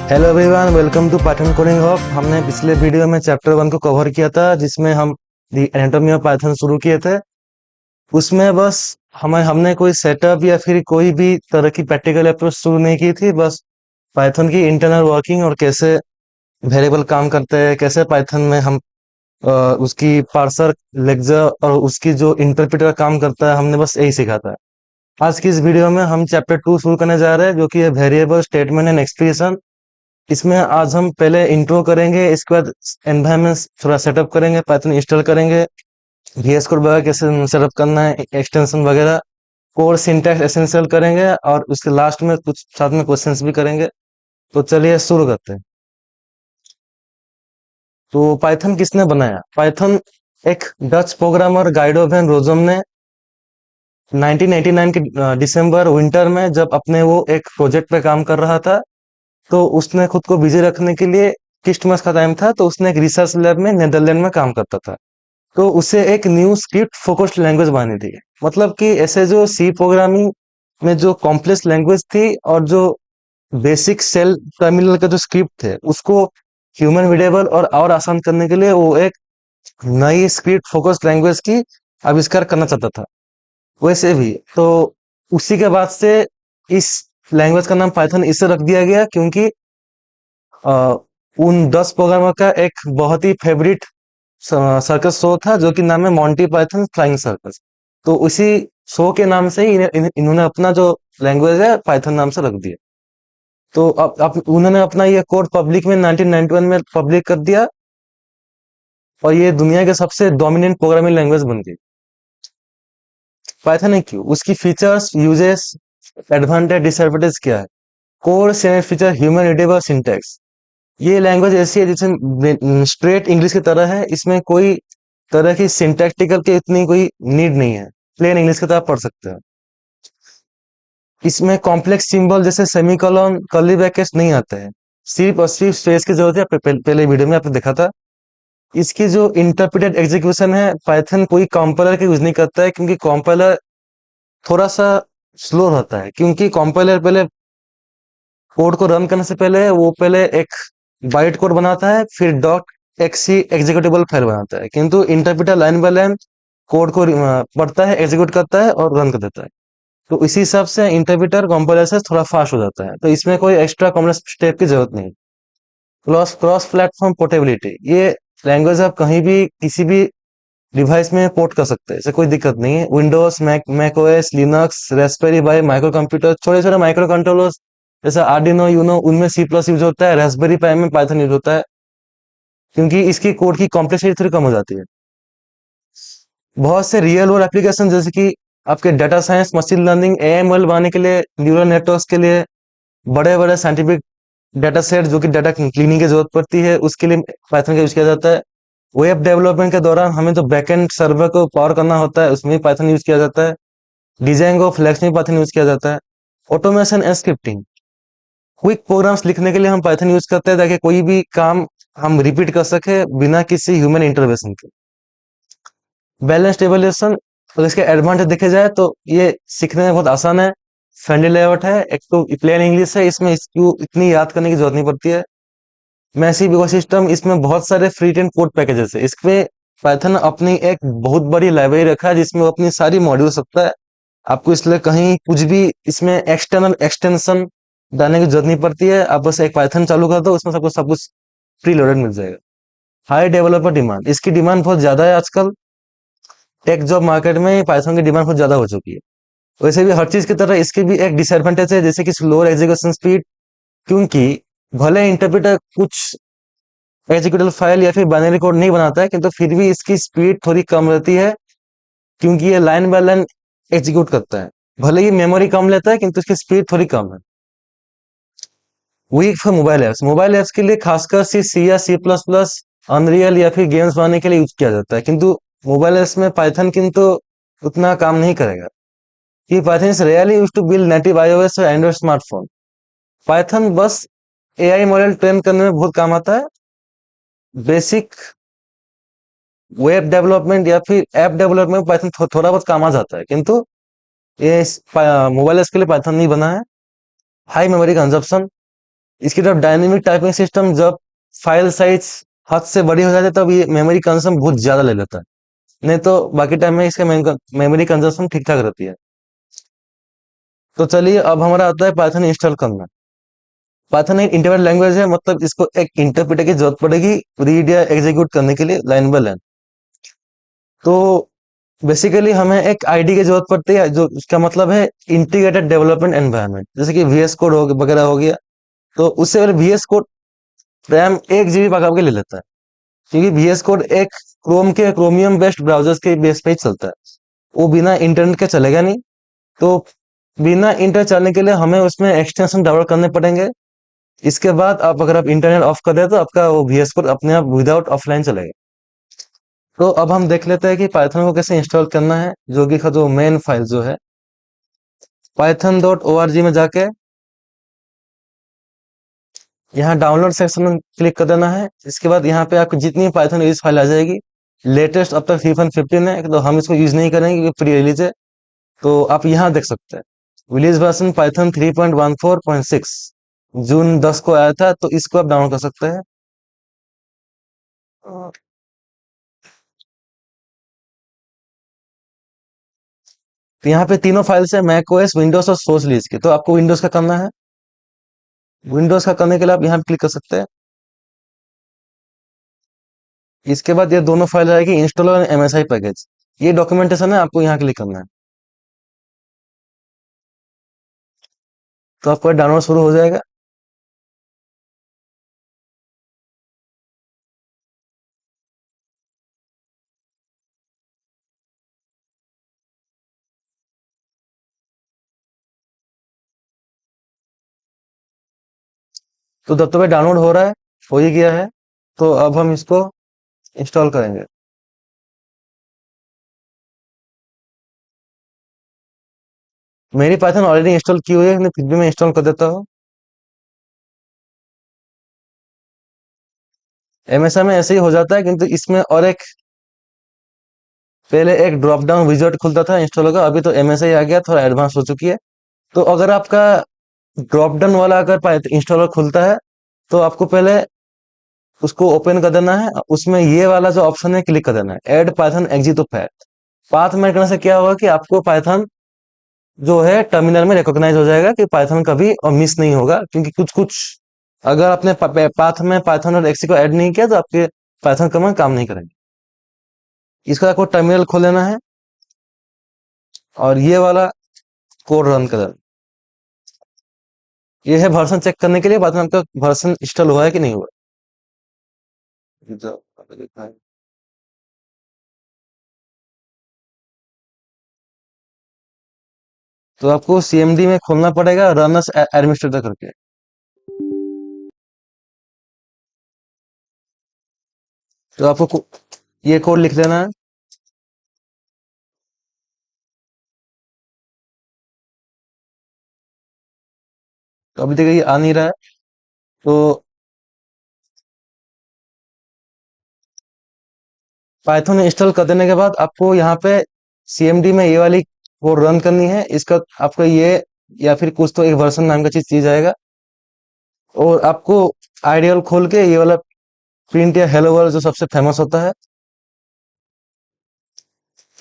Hello everyone, welcome to Python coding hub. हमने पिछले video में चैप्टर 1 को कवर किया था, जिसमें हम दी एनाटॉमी ऑफ पाइथन शुरू किए थे। उसमें बस हमने कोई सेटअप या फिर कोई भी तरह की प्रैक्टिकल अप्रोच शुरू नहीं की थी। बस पाइथन की इंटरनल वर्किंग और कैसे वेरिएबल काम करते हैं, कैसे पाइथन में हम उसकी पार्सर लेक्चर और उसकी जो इंटरप्रेटर काम करता है, हमने बस यही सीखा था। आज की इस वीडियो में हम चैप्टर 2 शुरू करने जा रहे हैं, जो कि है वेरिएबल स्टेटमेंट एंड एक्सप्रेशन। इसमें आज हम पहले इंट्रो करेंगे, इसके बाद एनवायरनमेंट थोड़ा सेटअप करेंगे, पाइथन इंस्टॉल करेंगे, VS कोड वगैरह कैसे सेटअप करना है, एक्सटेंशन वगैरह, कोड सिंटैक्स एसेंशियल करेंगे, और उसके लास्ट में कुछ साथ में क्वेश्चंस भी करेंगे। तो चलिए शुरू करते हैं। तो पाइथन किसने बनाया? पाइथन एक Dutch programmer Guido van Rossum ने 1989 के दिसंबर विंटर में, जब अपने वो एक प्रोजेक्ट पे काम कर रहा था, तो उसने खुद को बिजी रखने के लिए, क्रिसमस का टाइम था, तो उसने एक रिसर्च लैब में नीदरलैंड में काम करता था। तो उसे एक न्यू स्क्रिप्ट फोकस्ड लैंग्वेज बनानी थी। मतलब कि ऐसे जो सी प्रोग्रामिंग में जो कॉम्प्लेक्स लैंग्वेज थी और जो बेसिक सेल टर्मिनल का जो स्क्रिप्ट थे, उसको ह्यूमन रीडेबल और आसान करने के लिए वो एक नई स्क्रिप्ट फोकस्ड लैंग्वेज की आविष्कार करना चाहता था। वैसे भी तो उसी के बाद से इस लैंग्वेज का नाम पाइथन इससे रख दिया गया, क्योंकि अ, उन 10 प्रोग्रामर का एक बहुत ही फेवरेट सर्कस शो था, जो कि नाम है मॉन्टी पाइथन फ्लाइंग सर्कस। तो उसी शो के नाम से ही इन्होंने अपना जो लैंग्वेज है पाइथन नाम से रख दिया। तो अब उन्होंने अपना ये कोड पब्लिक में 1991 में पब्लिक कर दिया, और ये दुनिया के सबसे डोमिनेंट प्रोग्रामिंग लैंग्वेज बन गई। पाइथन है क्यों, उसकी फीचर्स, यूजेस, एडवांटेज, डिसएडवांटेज क्या है। Core senate feature, human readable syntax. ये लैंग्वेज ऐसी है जिसमें स्ट्रेट इंग्लिश की तरह है, इसमें कोई तरह की सिंटैक्टिकल के इतनी कोई नीड नहीं है, प्लेन इंग्लिश की तरह पढ़ सकते हैं। इसमें कॉम्प्लेक्स सिंबल जैसे सेमीकोलन, कर्ली ब्रैकेट्स नहीं आते हैं, सिर्फ और सिर्फ स्पेस की जरूरत है। पहले वीडियो में आपने देखा था। इसकी जो इंटरप्रेटेड एग्जीक्यूशन है, पाइथन कोई कंपाइलर का यूज नहीं करता है, क्योंकि कंपाइलर थोड़ा सा स्लो रहता है। क्योंकि कंपाइलर पहले कोड को रन करने से पहले वो पहले एक बाइट कोड बनाता है, फिर डॉट एक्सी एग्जीक्यूटेबल फाइल बनाता है, किंतु interpreter line by line code को पढ़ता है, एग्जीक्यूट करता है और रन कर देता है। तो इसी हिसाब से इंटरप्रेटर कंपाइलर से थोड़ा फास्ट हो जाता है, तो इसमें कोई एक्स्ट्रा कॉम्प्लेक्स स्टेप की जरूरत नहीं। क्रॉस क्रॉस प्लेटफॉर्म पोर्टेबिलिटी, ये लैंग्वेज आप कहीं भी किसी भी डिवाइस में पोर्ट कर सकते हैं, इससे कोई दिक्कत नहीं है। Windows, Mac OS, Linux, Raspberry Pi, micro computer, छोटे छोटे माइक्रो कंट्रोलर्स जैसे आर्डिनो यूनो, उनमें सी प्लस यूज होता है। रास्पबेरी पाई में पाइथन यूज होता है, क्योंकि इसकी कोड की कॉम्प्लेक्सिटी थोड़ी कम हो जाती है। बहुत से रियल वर्ल्ड एप्लीकेशन, जैसे कि आपके data science, machine learning, AML बनाने के लिए, न्यूरल नेटवर्क्स के लिए, बड़े बड़े साइंटिफिक डाटा सेट जो कि डाटा क्लीनिंग की जरूरत पड़ती है, उसके लिए पाइथन का यूज किया जाता है। वेब डेवलपमेंट के दौरान हमें जो बैकएंड सर्वर को पावर करना होता है, उसमें पाइथन यूज किया जाता है। डिजाइन को फ्लेक्स में पाइथन यूज किया जाता है। Automation and scripting, quick programs लिखने के लिए हम पाइथन यूज करते हैं, ताकि कोई भी काम हम रिपीट कर सके बिना किसी ह्यूमन इंटरवेंशन के। बैलेंस्ड एवोल्यूशन, और इसके एडवांटेज देखे जाए तो ये सीखने में बहुत आसान है, फ्रेंडली लेआउट है, एक तो प्लेन इंग्लिश है, इसमें इसको इतनी याद करने की जरूरत नहीं पड़ती है। मैसिव इकोसिस्टम, इसमें बहुत सारे फ्री एंड कोड पैकेजेस है। इसमें पाइथन अपनी एक बहुत बड़ी लाइब्रेरी रखा है, जिसमें वो अपनी सारी मॉड्यूल सकता है। आपको इसलिए कहीं कुछ भी इसमें एक्सटर्नल एक्सटेंशन डालने की जरूरत नहीं पड़ती है। आप बस एक पाइथन चालू कर दो, उसमें सबको सब कुछ प्री लोडेड मिल जाएगा। हाई डेवलपर डिमांड, इसकी डिमांड बहुत ज्यादा है आजकल। टेक जॉब मार्केट में पाइथन की डिमांड बहुत ज्यादा हो चुकी है। वैसे भी हर चीज की तरह इसकी भी एक डिसएडवांटेज है, जैसे कि स्लोअर एग्जीक्यूशन स्पीड। क्योंकि भले इंटरप्रेटर कुछ एग्जीक्यूटिव फाइल या फिर बाइनरी कोड नहीं बनाता है, किंतु फिर भी इसकी स्पीड थोड़ी कम रहती है, क्योंकि ये लाइन बाय लाइन एग्जीक्यूट करता है। भले ही मेमोरी कम लेता है, किंतु इसकी स्पीड थोड़ी कम है। Weak for mobile apps, mobile apps के लिए खासकर सी या C++, अनरियल या फिर गेम्स बनाने के लिए यूज किया जाता है, किंतु मोबाइल ऐप्स में पाइथन किंतु उतना काम नहीं करेगा। ये Python is really use to build native iOS और एंड्रॉइड स्मार्टफोन। पाइथन बस AI मॉडल ट्रेन करने में बहुत काम आता है। बेसिक वेब डेवलपमेंट या फिर ऐप डेवलपमेंट पाइथन थोड़ा बहुत काम आ जाता है, किंतु ये मोबाइल ऐप्स के लिए पाइथन नहीं बना है। हाई मेमोरी कंजप्शन, इसकी तरफ डायनेमिक टाइपिंग सिस्टम, जब फाइल साइज हद से बड़ी हो जाती है तब ये मेमोरी कंजम्पशन बहुत ज्यादा ले लेता है, नहीं तो बाकी टाइम में इसका मेमोरी कंजम्पशन ठीक ठाक रहती है। तो चलिए अब हमारा आता है पाइथन इंस्टॉल करना। पाइथन एक इंटरप्रेट लैंग्वेज है, मतलब इसको एक इंटरप्रेटर की जरूरत पड़ेगी रीड या एग्जीक्यूट करने के लिए लाइन बाय लाइन। तो बेसिकली हमें एक आईडी की जरूरत पड़ती है, जो इसका मतलब है इंटीग्रेटेड डेवलपमेंट एनवायरनमेंट, जैसे कि वीएस कोड हो वगैरह हो गया। तो उससे पहले वीएस कोड रैम 1 GB पका के ले लेता है, क्योंकि वीएस कोड एक क्रोमियम बेस्ड ब्राउजर्स के बेस पे ही चलता है, वो बिना इंटरनेट के चलेगा नहीं। तो बिना इंटरनेट चलने के लिए हमें उसमें एक्सटेंशन डाउनलोड करने पड़ेंगे। इसके बाद आप अगर आप इंटरनेट ऑफ कर दें तो आपका वो वीएस कोड अपने आप विदाउट ऑफलाइन चलेगा। तो अब हम देख लेते हैं कि पाइथन को कैसे इंस्टॉल करना है, जो कि जो मेन फाइल जो है python.org में जाके यहाँ डाउनलोड सेक्शन में क्लिक कर देना है। इसके बाद यहाँ पे आपको जितनी पाइथन यूज फाइल आ जाएगी, लेटेस्ट अब तक 3.15 है, तो हम इसको यूज नहीं करेंगे क्योंकि प्री रिलीज है। तो आप यहाँ देख सकते हैं रिलीज वर्जन पाइथन 3.14.6 जून 10 को आया था, तो इसको आप डाउनलोड कर सकते हैं। तो यहाँ पे तीनों फाइल्स है, मैक ओएस, विंडोज और सोर्स रिलीज की। तो आपको विंडोज का करना है। विंडोज का करने के लिए आप यहाँ पे क्लिक कर सकते हैं। इसके बाद ये दोनों फाइल आएगी, इंस्टॉल और एमएसआई पैकेज। ये डॉक्यूमेंटेशन है, आपको यहाँ क्लिक करना है, तो आपका डाउनलोड शुरू हो जाएगा। तो जब तक डाउनलोड हो रहा है, हो ही गया है, तो अब हम इसको इंस्टॉल करेंगे। मेरी पाइथन ऑलरेडी इंस्टॉल की हुई है, लेकिन फिर भी मैं इंस्टॉल कर देता हूँ। एमएसआई में ऐसे ही हो जाता है, किंतु इसमें और एक पहले एक ड्रॉप डाउन विजार्ड खुलता था इंस्टॉलर का, अभी तो एमएसआई आ गया, थोड़ा एडवांस हो चुकी है। तो अगर आपका ड्रॉप डाउन वाला अगर इंस्टॉलर खुलता है, तो आपको पहले उसको ओपन कर देना है, उसमें ये वाला जो ऑप्शन है क्लिक कर देना है, add Python exe to path. Path में करने से क्या होगा कि आपको पाइथन जो है टर्मिनल में रिकॉग्नाइज हो जाएगा कि पाइथन कभी और मिस नहीं होगा, क्योंकि कुछ कुछ अगर आपने पाथ में पाइथन और एक्सी को ऐड नहीं किया तो आपके पाइथन कमांड काम नहीं करेंगे। इसका आपको टर्मिनल खोल लेना है और ये वाला कोड रन कर देना। ये है वर्जन चेक करने के लिए, पाइथन आपका वर्जन इंस्टॉल हुआ है कि नहीं हुआ। तो आपको सीएमडी में खोलना पड़ेगा रन एज एडमिनिस्ट्रेटर करके। तो आपको ये कोड लिख लेना है। तो अभी तक ये आ नहीं रहा है, तो पाइथन इंस्टॉल कर देने के बाद आपको यहाँ पे सीएमडी में ये वाली कोड रन करनी है। इसका आपको ये या फिर कुछ तो एक वर्जन नाम का चीज आएगा, और आपको आइडियल खोल के ये वाला प्रिंट या हेलो वर्ल्ड जो सबसे फेमस होता है,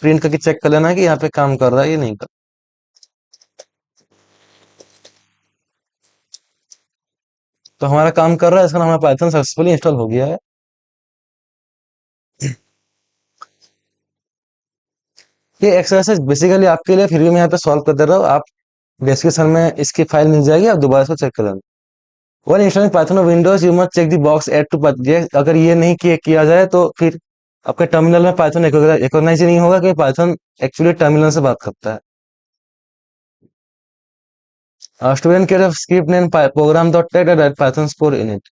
प्रिंट करके चेक कर लेना है कि यहाँ पे काम कर रहा है या नहीं कर। तो हमारा काम कर रहा है, इसका हमारा पाइथन सक्सेसफुली इंस्टॉल हो गया है। ये एक्सरसाइज बेसिकली आपके लिए, फिर भी मैं यहाँ पे सॉल्व कर दे रहा हूँ। आप डिस्क्रिप्शन में इसकी फाइल मिल जाएगी, आप दोबारा इसको चेक कर लेना। When installing Python of Windows you must check the box add to. ये अगर ये नहीं किया जाए तो फिर आपके टर्मिनल में पाइथन रिकॉग्नाइज ही नहीं होगा कि पाइथन एक्चुअली टर्मिनल से बात करता है। स्टूडेंट के script name program dot tech at Python score in it.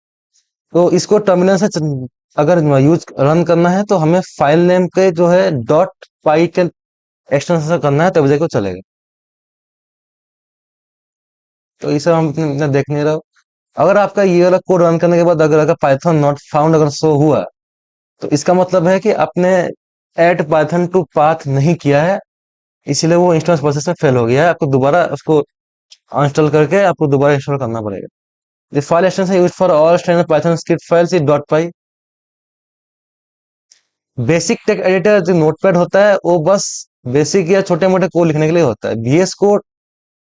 तो इसको टर्मिनल से अगर यूज रन करना है तो हमें फाइल नेम के जो है डॉट पाई के एक्सटेंशन से करना है, तब जाके चलेगा। तो इसे हम इतना देख नहीं रहा। अगर आपका ये वाला कोड रन करने के बाद अगर अगर पाइथन नॉट फाउंड अगर शो हुआ, तो इसका मतलब है कि आपने ऐड पाइथन टू पाथ नहीं किया है, इसीलिए वो इंस्टॉल प्रोसेस में फेल हो गया है। आपको दोबारा उसको अनइंस्टॉल करके आपको दोबारा इंस्टॉल करना पड़ेगा। The file extension used for all standard Python script files is .py. Basic text editor जो नोटपैड होता है वो बस बेसिक या छोटे मोटे कोड लिखने के लिए होता है। VS कोड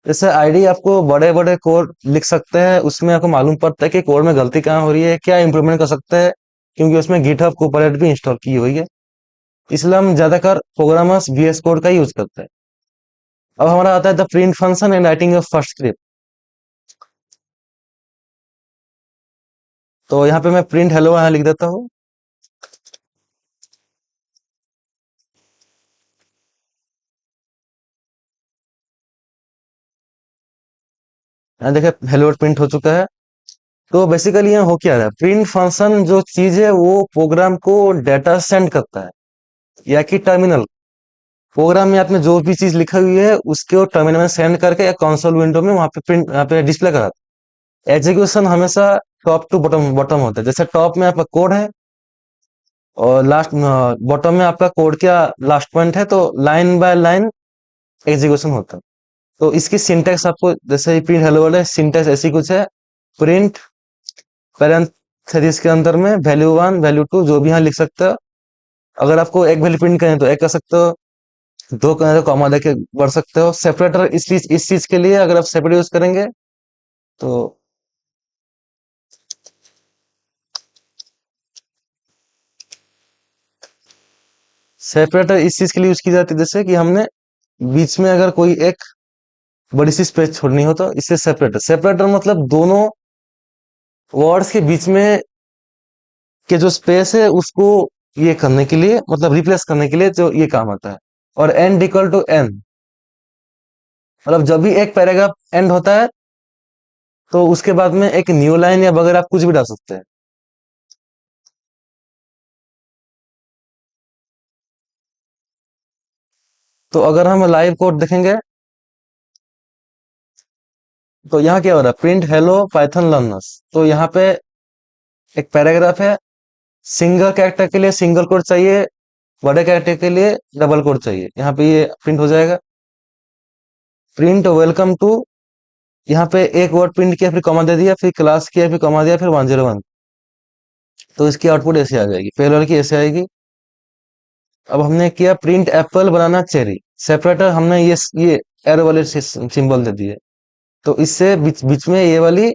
जैसे आईडी आपको बड़े बड़े कोड लिख सकते हैं, उसमें आपको मालूम पड़ता है कि कोड में गलती कहाँ हो रही है, क्या इंप्रूवमेंट कर सकते हैं, क्योंकि उसमें गिटहब कोपरेट भी इंस्टॉल की हुई है। इसलिए हम ज्यादातर प्रोग्रामर्स VS कोड का यूज करते हैं। अब हमारा आता है the print function and writing of first script. तो यहाँ पे मैं प्रिंट हेलो यहाँ लिख देता हूँ। यहाँ देखे हेलो प्रिंट हो चुका है। तो बेसिकली यहाँ हो क्या रहा है, प्रिंट फंक्शन जो चीज है वो प्रोग्राम को डेटा सेंड करता है, या कि टर्मिनल प्रोग्राम में आपने जो भी चीज लिखी हुई है उसके वो टर्मिनल में सेंड करके या कंसोल विंडो में वहां पे प्रिंट यहाँ पे डिस्प्ले कराता है। एग्जीक्यूशन हमेशा टॉप टू बॉटम बॉटम होता है। जैसे टॉप में आपका कोड है और लास्ट बॉटम में आपका कोड क्या लास्ट पॉइंट है, तो लाइन बाय लाइन एग्जीक्यूशन होता है। तो इसकी सिंटैक्स आपको जैसे प्रिंट हेलो वर्ल्ड है, सिंटैक्स ऐसी कुछ है, प्रिंट पैरेंथेसिस के अंदर में वैल्यू 1 वैल्यू 2 जो भी यहाँ लिख सकते हो। अगर आपको एक वैल्यू प्रिंट करें तो एक कर सकते हो, दो करें तो कॉमा देके बढ़ सकते हो। सेपरेटर इस चीज के लिए अगर आप सेपरेट यूज करेंगे तो सेपरेटर इस चीज के लिए यूज की जाती है, जैसे कि हमने बीच में अगर कोई एक बड़ी सी स्पेस छोड़नी हो तो इससे सेपरेटर। सेपरेटर मतलब दोनों वर्ड्स के बीच में के जो स्पेस है उसको ये करने के लिए, मतलब रिप्लेस करने के लिए जो ये काम आता है। और एंड इक्वल टू एन, मतलब जब भी एक पैराग्राफ एंड होता है तो उसके बाद में एक न्यू लाइन या बगैर आप कुछ भी डाल सकते हैं। तो अगर हम लाइव कोड देखेंगे तो यहाँ क्या हो रहा है, प्रिंट हेलो पाइथन लर्नर्स। तो यहाँ पे एक पैराग्राफ है, सिंगल कैरेक्टर के लिए सिंगल कोड चाहिए, बड़े कैरेक्टर के लिए डबल कोड चाहिए। यहाँ पे ये प्रिंट हो जाएगा। प्रिंट वेलकम टू, यहाँ पे एक वर्ड प्रिंट किया फिर कॉमा दे दिया, फिर क्लास किया फिर कॉमा दिया फिर 101, तो इसकी आउटपुट ऐसे आ जाएगी, पहले वाले की ऐसे आएगी। अब हमने किया print apple banana cherry, separator हमने ये एरो वाले सिंबल दे दिए, तो इससे बीच में ये वाली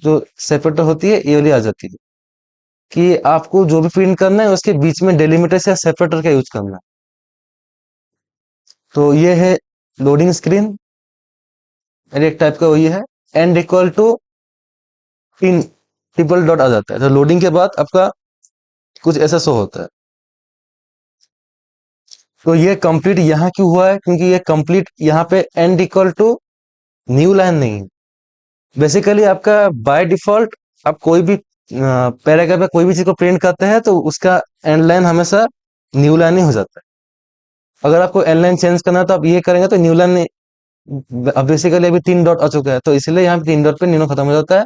जो सेपरेटर होती है ये वाली आ जाती है कि आपको जो भी प्रिंट करना है उसके बीच में डेलीमीटर या सेपरेटर का यूज करना है। तो ये है लोडिंग स्क्रीन, एक टाइप का वही है। And equal to pin triple dot आ जाता है, तो लोडिंग के बाद आपका कुछ ऐसा शो होता है। तो ये कंप्लीट यहाँ क्यों हुआ है, क्योंकि ये कंप्लीट यहाँ पे and equal to new line नहीं है। बेसिकली आपका बाय डिफॉल्ट आप कोई भी पैराग्राफ में कोई भी चीज को प्रिंट करते हैं तो उसका एंड लाइन हमेशा न्यू लाइन ही हो जाता है। अगर आपको एंड लाइन चेंज करना है तो आप ये करेंगे तो न्यू लाइन, अब बेसिकली अभी 3 डॉट आ चुका है तो इसलिए यहाँ पे 3 डॉट पे न्यू खत्म हो जाता है।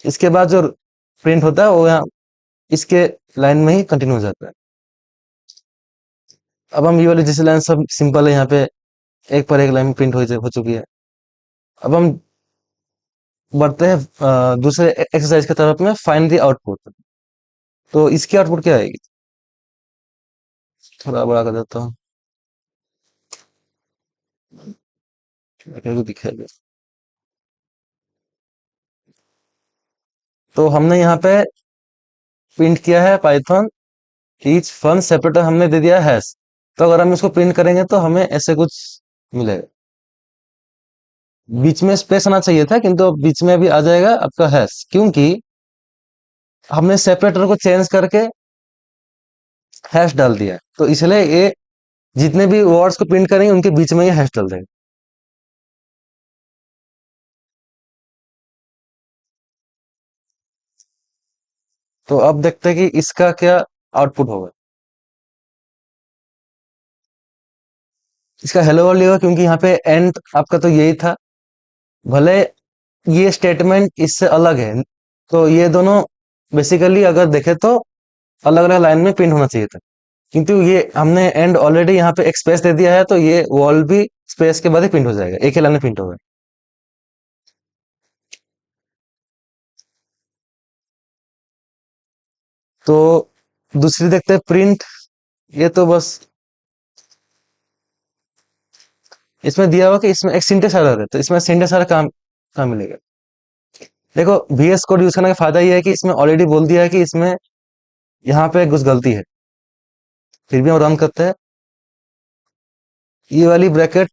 इसके बाद जो प्रिंट होता है वो यहाँ इसके लाइन में ही कंटिन्यू हो जाता है। अब हम ये वाली जैसे लाइन सब सिंपल है, यहाँ पे एक पर एक लाइन प्रिंट हो चुकी है। अब हम बढ़ते हैं दूसरे एक्सरसाइज की तरफ में, फाइंड द आउटपुट। तो इसकी आउटपुट क्या आएगी, थोड़ा बड़ा कर देता हूँ दिखाएगा। तो हमने यहाँ पे प्रिंट किया है पाइथन ईच फन सेपरेटर, हमने दे दिया हैश। तो अगर हम इसको प्रिंट करेंगे तो हमें ऐसे कुछ मिलेगा। बीच में स्पेस आना चाहिए था किंतु अब बीच में भी आ जाएगा आपका हैश, क्योंकि हमने सेपरेटर को चेंज करके हैश डाल दिया, तो इसलिए ये जितने भी वर्ड्स को प्रिंट करेंगे उनके बीच में ये हैश डाल देगा। तो अब देखते हैं कि इसका क्या आउटपुट होगा। इसका हेलो वर्ल्ड होगा, क्योंकि यहाँ पे एंड आपका तो यही था, भले ये स्टेटमेंट इससे अलग है। तो ये दोनों बेसिकली अगर देखे तो अलग अलग लाइन में प्रिंट होना चाहिए था, किंतु ये हमने एंड ऑलरेडी यहाँ पे एक स्पेस दे दिया है तो ये वर्ल्ड भी स्पेस के बाद ही प्रिंट हो जाएगा, एक ही लाइन में प्रिंट होगा। तो दूसरी देखते हैं प्रिंट। ये तो बस इसमें दिया हुआ कि इसमें एक सिंटेक्स एरर है, तो इसमें सिंटेक्स एरर कहाँ कहाँ मिलेगा? देखो, VS कोड यूज करने का फायदा ये है कि इसमें ऑलरेडी बोल दिया है कि इसमें यहाँ पे कुछ गलती है। फिर भी हम रन करते हैं, ये वाली ब्रैकेट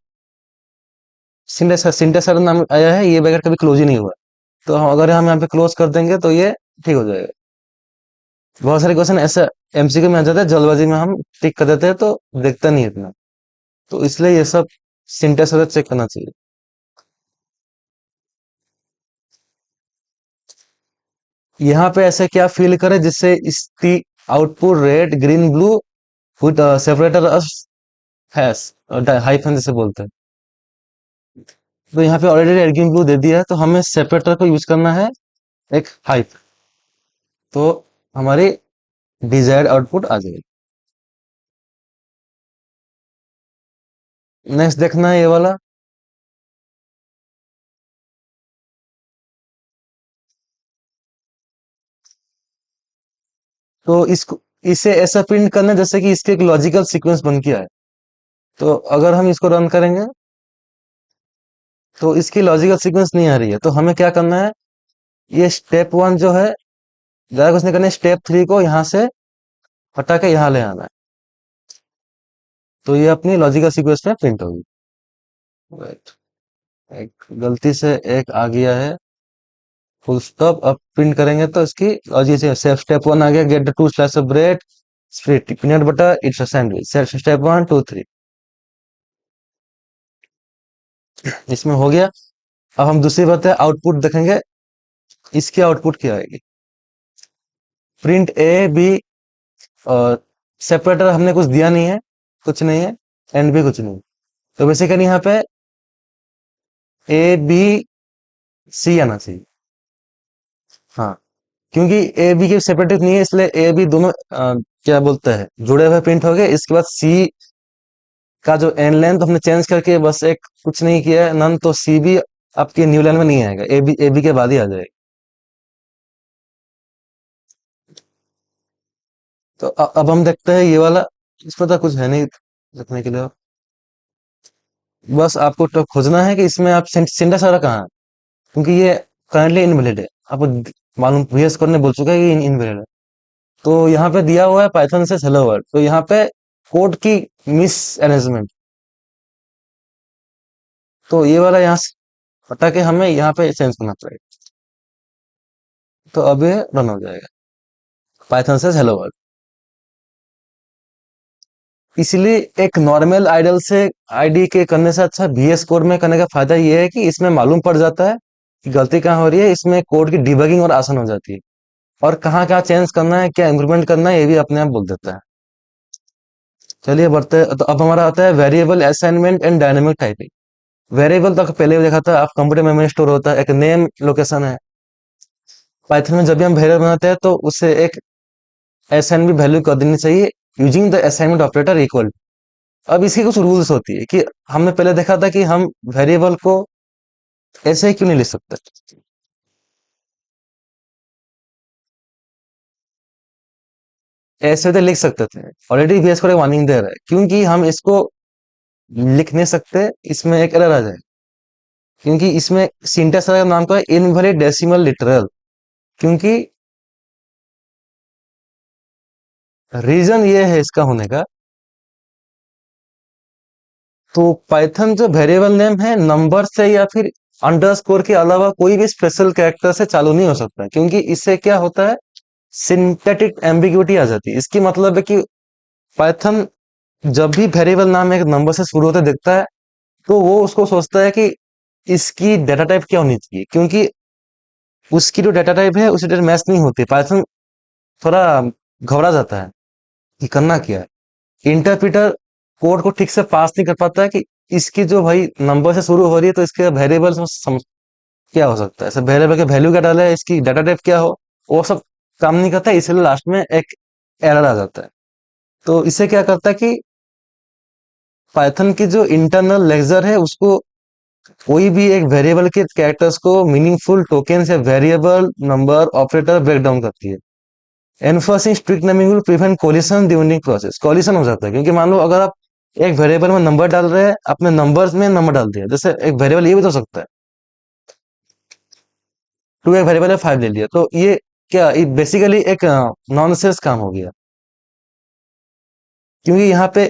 सिंटेक्स सिंटेक्स एरर नाम आया है, ये ब्रैकेट कभी क्लोज ही नहीं हुआ। तो अगर हम यहाँ पे क्लोज कर देंगे तो ये ठीक हो जाएगा। बहुत सारे क्वेश्चन ऐसा MCQ में आ जाता है, जल्दबाजी में हम टिक कर देते हैं तो दिखता नहीं है इतना। तो इसलिए ये सब सिंटेक्स एरर चेक करना चाहिए। यहाँ पे ऐसे क्या फील करे जिससे इसकी output red green blue with separator hash hyphen जैसे बोलते हैं। तो यहाँ पे ऑलरेडी रेड ग्रीन ब्लू दे दिया है, तो हमें सेपरेटर को यूज करना है एक हाइफ, तो हमारी डिजायर्ड आउटपुट आ जाएगी। नेक्स्ट देखना है ये वाला। तो इसको इसे ऐसा प्रिंट करना है जैसे कि इसके एक लॉजिकल सीक्वेंस बन के आए। तो अगर हम इसको रन करेंगे तो इसकी लॉजिकल सीक्वेंस नहीं आ रही है, तो हमें क्या करना है, ये स्टेप 1 जो है, ज्यादा कुछ नहीं करना है, स्टेप 3 को यहाँ से हटा के यहाँ ले आना है, तो ये अपनी लॉजिकल सीक्वेंस में प्रिंट होगी। राइट, एक गलती से एक आ गया है फुल स्टॉप। अब प्रिंट करेंगे तो इसकी लॉजिक से स्टेप 1 आ गया, get the 2 slice of bread split peanut butter it's a sandwich, step 1 2 3 इसमें हो गया। अब हम दूसरी बात है आउटपुट देखेंगे, इसकी आउटपुट क्या आएगी। प्रिंट A B, और सेपरेटर हमने कुछ दिया नहीं है, कुछ नहीं है, एंड भी कुछ नहीं। तो बेसिकली यहाँ पे ABC आना चाहिए। हाँ, क्योंकि AB के सेपरेटिव नहीं है, इसलिए AB दोनों क्या बोलते हैं जुड़े हुए प्रिंट हो गए। इसके बाद C का जो एन लेंथ हमने चेंज करके बस एक कुछ नहीं किया है नन, तो C भी आपकी न्यू लाइन में नहीं आएगा, AB के बाद ही आ जाएगा। तो अब हम देखते हैं ये वाला, इसमें तो कुछ है नहीं रखने के लिए। बस आपको तो खोजना है कि इसमें आप सिंटा सारा कहाँ है, क्योंकि ये करंटली इनवैलिड है। आपको मालूम VS कोड ने बोल चुका है कि इनवैलिड है। तो यहाँ पे दिया हुआ है पाइथन से हेलो वर्ल्ड, तो यहाँ पे कोड की मिस अरेंजमेंट, तो ये वाला यहाँ से हटा के हमें यहाँ पे चेंज करना पड़ेगा। तो अब ये रन हो जाएगा पाइथन से हेलो वर्ल्ड। इसलिए एक नॉर्मल आइडल से आईडी के करने से अच्छा VS कोड में करने का फायदा ये है कि इसमें मालूम पड़ जाता है कि गलती कहाँ हो रही है, इसमें कोड की डिबगिंग और आसान हो जाती है, और कहाँ क्या चेंज करना है, क्या इम्प्रूवमेंट करना है, ये भी अपने आप बोल देता है। चलिए बढ़ते हैं, तो अब हमारा आता है variable assignment and dynamic typing. Variable तक पहले भी देखा था, आप कंप्यूटर मेमोरी स्टोर होता है, एक नेम लोकेशन है। पाइथन में जब भी हम वेरिएबल बनाते हैं तो उसे एक असाइन भी वैल्यू कर देनी चाहिए using the assignment operator equal. अब इसकी कुछ रूल्स होती है कि हमने पहले देखा था कि हम वेरिएबल को ऐसे ही क्यों नहीं लिख सकते। ऐसे तो लिख सकते थे, ऑलरेडी VS कोड एक वार्निंग दे रहा है, क्योंकि हम इसको लिख नहीं सकते, इसमें एक एरर आ जाए, क्योंकि इसमें सिंटेक्स का नाम का है इनवैलिड डेसिमल लिटरल। क्योंकि रीजन ये है इसका होने का, तो पाइथन जो वेरिएबल नेम है नंबर से या फिर अंडरस्कोर के अलावा कोई भी स्पेशल कैरेक्टर से चालू नहीं हो सकता, क्योंकि इससे क्या होता है, सिंथेटिक एम्बिग्यूटी आ जाती है। इसकी मतलब है कि पाइथन जब भी वेरिएबल नाम एक नंबर से शुरू होते दिखता है, तो वो उसको सोचता है कि इसकी डेटा टाइप क्या होनी चाहिए, क्योंकि उसकी जो डेटा टाइप है उसी डेटा मैच नहीं होती। पाइथन थोड़ा घबरा जाता है कि करना क्या है। इंटरप्रिटर कोड को ठीक से पास नहीं कर पाता है कि इसकी जो भाई नंबर से शुरू हो रही है, तो इसके वेरिएबल क्या हो सकता है, ऐसे वेरिएबल के वैल्यू क्या डाले, इसकी डाटा टाइप क्या हो, वो सब काम नहीं करता, इसलिए लास्ट में एक एरर आ जाता है। तो इसे क्या करता है कि पाइथन की जो इंटरनल लेक्चर है उसको कोई भी एक वेरिएबल के कैरेक्टर्स को मीनिंगफुल टोकन से variable number operator break down करती है। Enforcing strict numbering will prevent collision during process. Collision हो जाता है क्योंकि मान लो अगर आप एक वेरिएबल में नंबर डाल रहे हैं, आपने नंबर्स में नंबर डाल दिया, जैसे एक वेरिएबल ये भी तो हो सकता है, टू एक वेरिएबल है 5 ले लिया, तो ये क्या, ये बेसिकली एक नॉनसेंस काम हो गया। क्योंकि यहाँ पे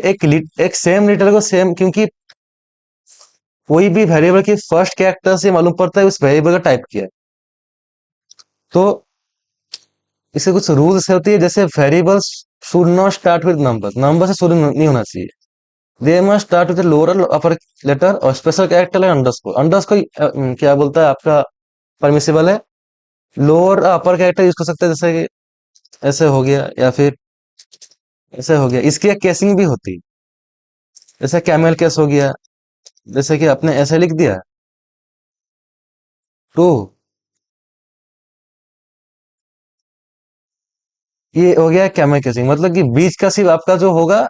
एक सेम लेटर को सेम, क्योंकि कोई भी वेरिएबल की फर्स्ट कैरेक्टर से मालूम पड़ता है उस वेरिएबल का टाइप क्या है। तो इससे कुछ रूल्स होती है, जैसे variables should not start with number, number से शुरू नहीं होना चाहिए। They must start with lower upper letter और special character like underscore. Underscore क्या बोलता है आपका, परमिसिबल है। लोअर अपर कैरेक्टर यूज कर सकते हैं, जैसे कि ऐसे हो गया या फिर ऐसे हो गया। इसकी एक केसिंग भी होती है, जैसे कैमल केस हो गया, जैसे कि आपने ऐसे लिख दिया टू, ये हो गया कैमल केसिंग, मतलब कि बीच का सिर्फ आपका जो होगा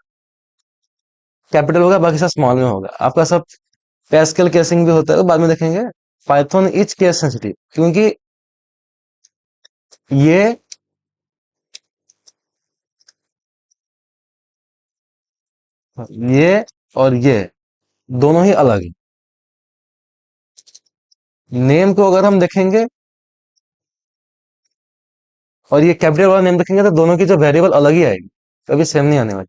कैपिटल होगा, बाकी सब स्मॉल में होगा। आपका सब पैस्कल केसिंग भी होता है, तो बाद में देखेंगे। पाइथन इज केस सेंसिटिव, क्योंकि ये ये और ये दोनों ही अलग है। नेम को अगर हम देखेंगे और ये कैपिटल वाला नेम देखेंगे, तो दोनों की जो वेरिएबल अलग ही आएगी, कभी सेम नहीं आने वाली।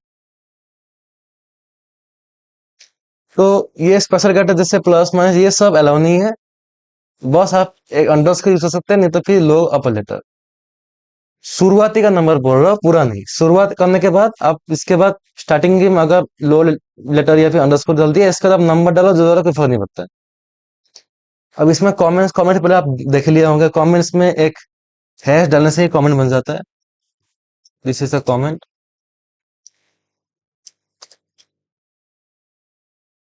तो ये स्पेशल कैरेक्टर जैसे प्लस माइनस ये सब अलाउ नहीं है। बस आप एक अंडरस्कोर यूज कर सकते हैं, नहीं तो फिर लो अपर लेटर। शुरुआती का नंबर बोल रहा हूँ, पूरा नहीं। शुरुआत करने के बाद आप इसके बाद स्टार्टिंग में अगर लो लेटर या फिर अंडरस्कोर डाल दिया, इसके बाद आप नंबर डालो, जो डालो कोई फर्क नहीं पड़ता है। अब इसमें कमेंट्स, कमेंट पहले आप देख लिया होंगे, कमेंट्स में एक हैश डालने से ही कमेंट बन जाता है। This is a comment.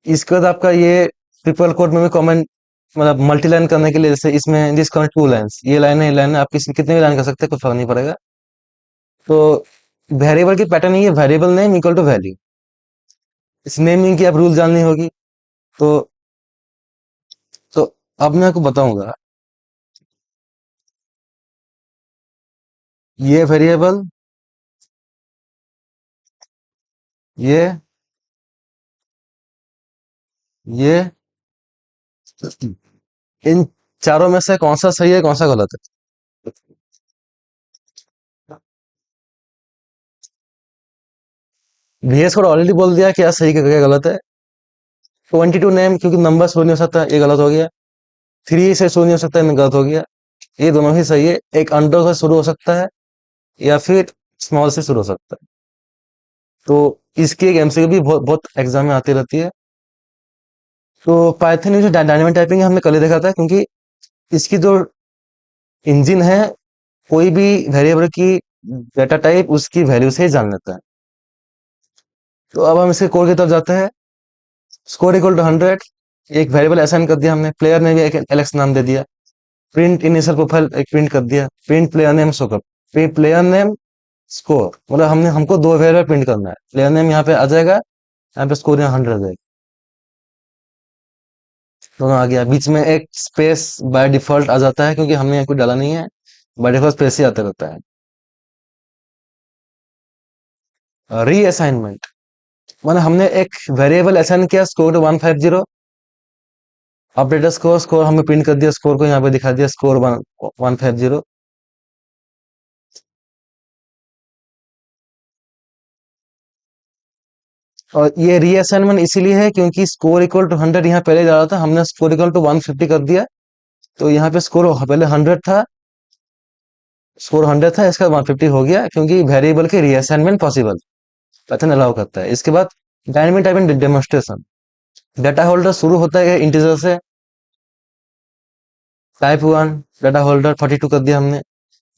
इसके बाद आपका ये ट्रिपल कोट में भी कमेंट, मतलब मल्टी लाइन करने के लिए, जैसे इसमें दिस कमेंट 2 लाइन्स, ये लाइन है, आप किसी कितने भी लाइन कर सकते हैं, कोई फर्क नहीं पड़ेगा। तो वेरिएबल की पैटर्न ये variable name equal to value. इस नेमिंग की आप रूल जाननी होगी। तो तो अब मैं आपको बताऊंगा, ये वेरिएबल, ये ये इन चारों में से कौन सा सही है, कौन सा गलत है। VS कोड ऑलरेडी बोल दिया क्या सही क्या गलत है। 22 नेम, क्योंकि नंबर शुरू नहीं हो सकता, ये गलत हो गया। 3 से शुरू नहीं हो सकता, ये गलत हो गया। ये दोनों ही सही है। एक अंडर से शुरू हो सकता है या फिर स्मॉल से शुरू हो सकता है। तो इसकी एक एमसीक्यू भी बहुत बहुत एग्जाम में आती रहती है। तो पाइथन में जो डायनेमिक टाइपिंग हमने कल ही देखा था, क्योंकि इसकी जो इंजन है, कोई भी वेरिएबल की डेटा टाइप उसकी वैल्यू से ही जान लेता है। तो अब हम इसके कोड की तरफ जाते हैं। स्कोर इक्वल टू 100, एक वेरिएबल असाइन कर दिया हमने, प्लेयर ने भी एक एलेक्स नाम दे दिया। प्रिंट इनिशियल प्रोफाइल एक प्रिंट कर दिया, प्रिंट प्लेयर नेम शो कर, प्लेयर नेम स्कोर, मतलब हमने हमको दो वेरिएबल प्रिंट करना है। प्लेयर नेम यहाँ पे आ जाएगा, यहाँ पे स्कोर यहाँ 100 है। दोनों आ गया। बीच में एक स्पेस बाय डिफॉल्ट आ जाता है, क्योंकि हमने यहाँ कुछ डाला नहीं है, बाय डिफॉल्ट स्पेस ही आता रहता है। रीअसाइनमेंट माने हमने एक वेरिएबल असाइन किया स्कोर 150, अपडेटर स्कोर, स्कोर हमें प्रिंट कर दिया, स्कोर को यहाँ पे दिखा दिया स्कोर 150। और ये रीअसाइनमेंट इसीलिए है क्योंकि स्कोर इक्वल टू 100 यहाँ पहले जा रहा था, हमने स्कोर इक्वल टू 150 कर दिया। तो यहाँ पे स्कोर पहले 100 था, स्कोर 100 था, इसका 150 हो गया, क्योंकि वेरिएबल के रीअसाइनमेंट पॉसिबल, पैटर्न अलाउ करता है। इसके बाद dynamic typing demonstration. Data holder शुरू होता है इंटीजर से, टाइप 1 डाटा होल्डर 42 कर दिया हमने।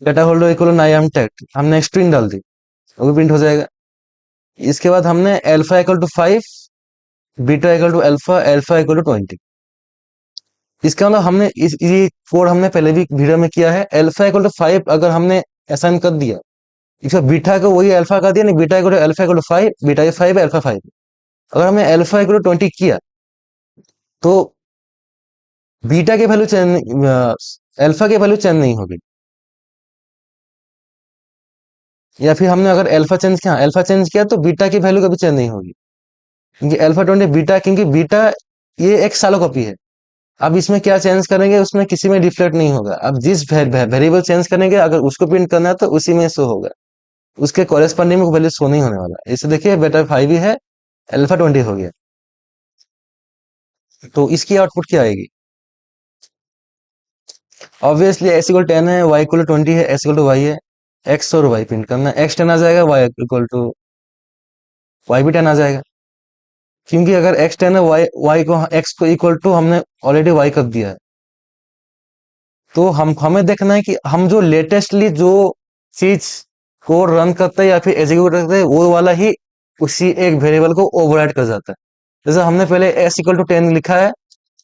Data holder equal I am text, हमने स्ट्रिंग डाल दी, वो भी प्रिंट हो जाएगा। इसके बाद हमने alpha equal to 5, beta equal to alpha, alpha equal to 20। इसका मतलब हमने ये कोड हमने पहले भी वीडियो में किया है। अल्फा इक्वल टू 5 अगर हमने असाइन कर दिया, इसका बीटा को वही अल्फा कर दिया, नहीं beta equal to alpha equal to 5, beta ये 5 है, अल्फा 5। अगर हमने अल्फा इक्वल टू 20 किया, तो बीटा के वैल्यू चेंज, अल्फा के वैल्यू चेंज नहीं होगी। या फिर हमने अगर अल्फा चेंज किया तो बीटा की वैल्यू कभी चेंज नहीं होगी, क्योंकि अल्फा 20 बीटा, क्योंकि बीटा ये एक शालो कॉपी है। अब इसमें क्या चेंज करेंगे उसमें किसी में डिफ्लेक्ट नहीं होगा। अब जिस वेरिएबल चेंज करेंगे अगर उसको प्रिंट करना है तो उसी में शो होगा, उसके कॉरेस्पॉन्डिंग में वैल्यू शो नहीं होने वाला। इसे देखिए बेटा 5 ही है, अल्फा 20 हो गया। तो इसकी आउटपुट क्या आएगी? ऑब्वियसली एक्स इक्वल 10 है, वाई इक्वल 20 है, एक्स इक्वल टू वाई है, एक्स और वाई प्रिंट करना है। एक्स 10 आ जाएगा, वाई इक्वल टू वाई भी 10 आ जाएगा, क्योंकि अगर एक्स 10 है, वाई वाई को एक्स को इक्वल टू हमने ऑलरेडी वाई कर दिया है। तो हम हमें देखना है कि हम जो लेटेस्टली जो चीज को रन करते हैं या फिर एग्जीक्यूट करते हैं वो वाला ही उसी एक वेरिएबल को ओवरराइड कर जाता है। जैसे हमने पहले एक्स इक्वल टू 10 लिखा है,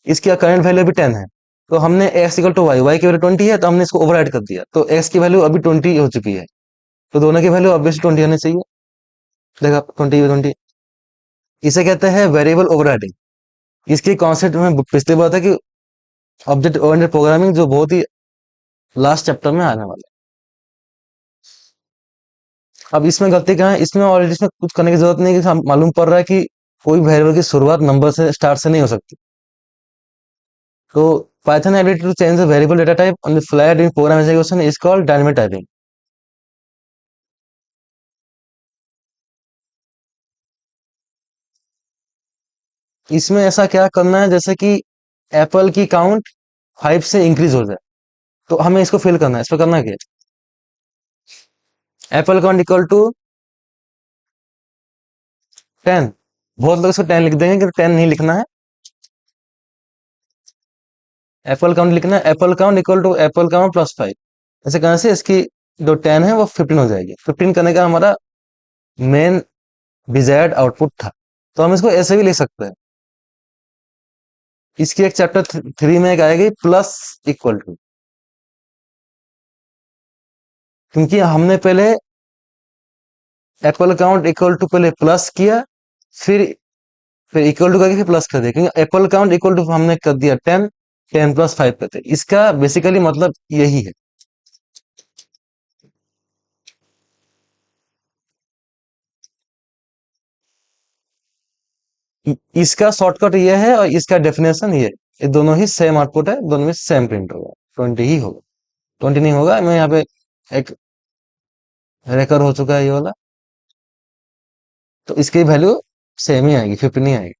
इसकी करंट वैल्यू भी 10 है, तो हमने x equal to y, y की वैल्यू 20 है, तो हमने इसको ओवरराइड कर दिया, तो एक्स की वैल्यू अभी 20 हो चुकी है, तो दोनों की वैल्यू ऑब्वियसली 20 होनी चाहिए। देखा 20 इसे कहते हैं वेरिएबल ओवरराइडिंग। इसकी कॉन्सेप्ट में पिछली बात है कि ऑब्जेक्ट ओरिएंटेड प्रोग्रामिंग, जो बहुत ही लास्ट चैप्टर में आने वाला है। अब इसमें गलती कहाँ है? इसमें ऑलरेडी इसमें कुछ करने की जरूरत नहीं है, कि हम मालूम पड़ रहा है कि कोई वेरिएबल की शुरुआत नंबर से स्टार्ट से नहीं हो सकती। तो Python ability to change the variable data type on the fly during program execution is called dynamic typing. इसमें ऐसा क्या करना है, जैसे कि एप्पल की काउंट 5 से इंक्रीज हो जाए, तो हमें इसको फिल करना है। इस पर करना क्या? Apple count equal to 10। बहुत लोग इसको 10 लिख देंगे, कि 10 नहीं लिखना है, एप्पल काउंट लिखना है। Apple count equal to apple count plus 5। ऐसे करने से इसकी जो 10 है वो 15 हो जाएगी। 15 करने का हमारा मेन डिजायर्ड आउटपुट था, तो हम इसको ऐसे भी लिख सकते हैं। इसकी एक चैप्टर 3 में एक आएगी प्लस इक्वल टू, क्योंकि हमने पहले एप्पल काउंट इक्वल टू पहले प्लस किया, फिर इक्वल टू करके फिर प्लस कर दिया, क्योंकि एप्पल काउंट इक्वल टू हमने कर दिया 10, 10 प्लस 5 करते, इसका बेसिकली मतलब यही है। इसका शॉर्टकट ये है और इसका डेफिनेशन ये है। ये दोनों ही सेम आउटपुट है, दोनों में सेम प्रिंट होगा, 20 ही होगा। 20 नहीं होगा, मैं यहाँ पे एक रेकर हो चुका है ये वाला, तो इसकी वैल्यू सेम ही आएगी, 50 नहीं आएगी।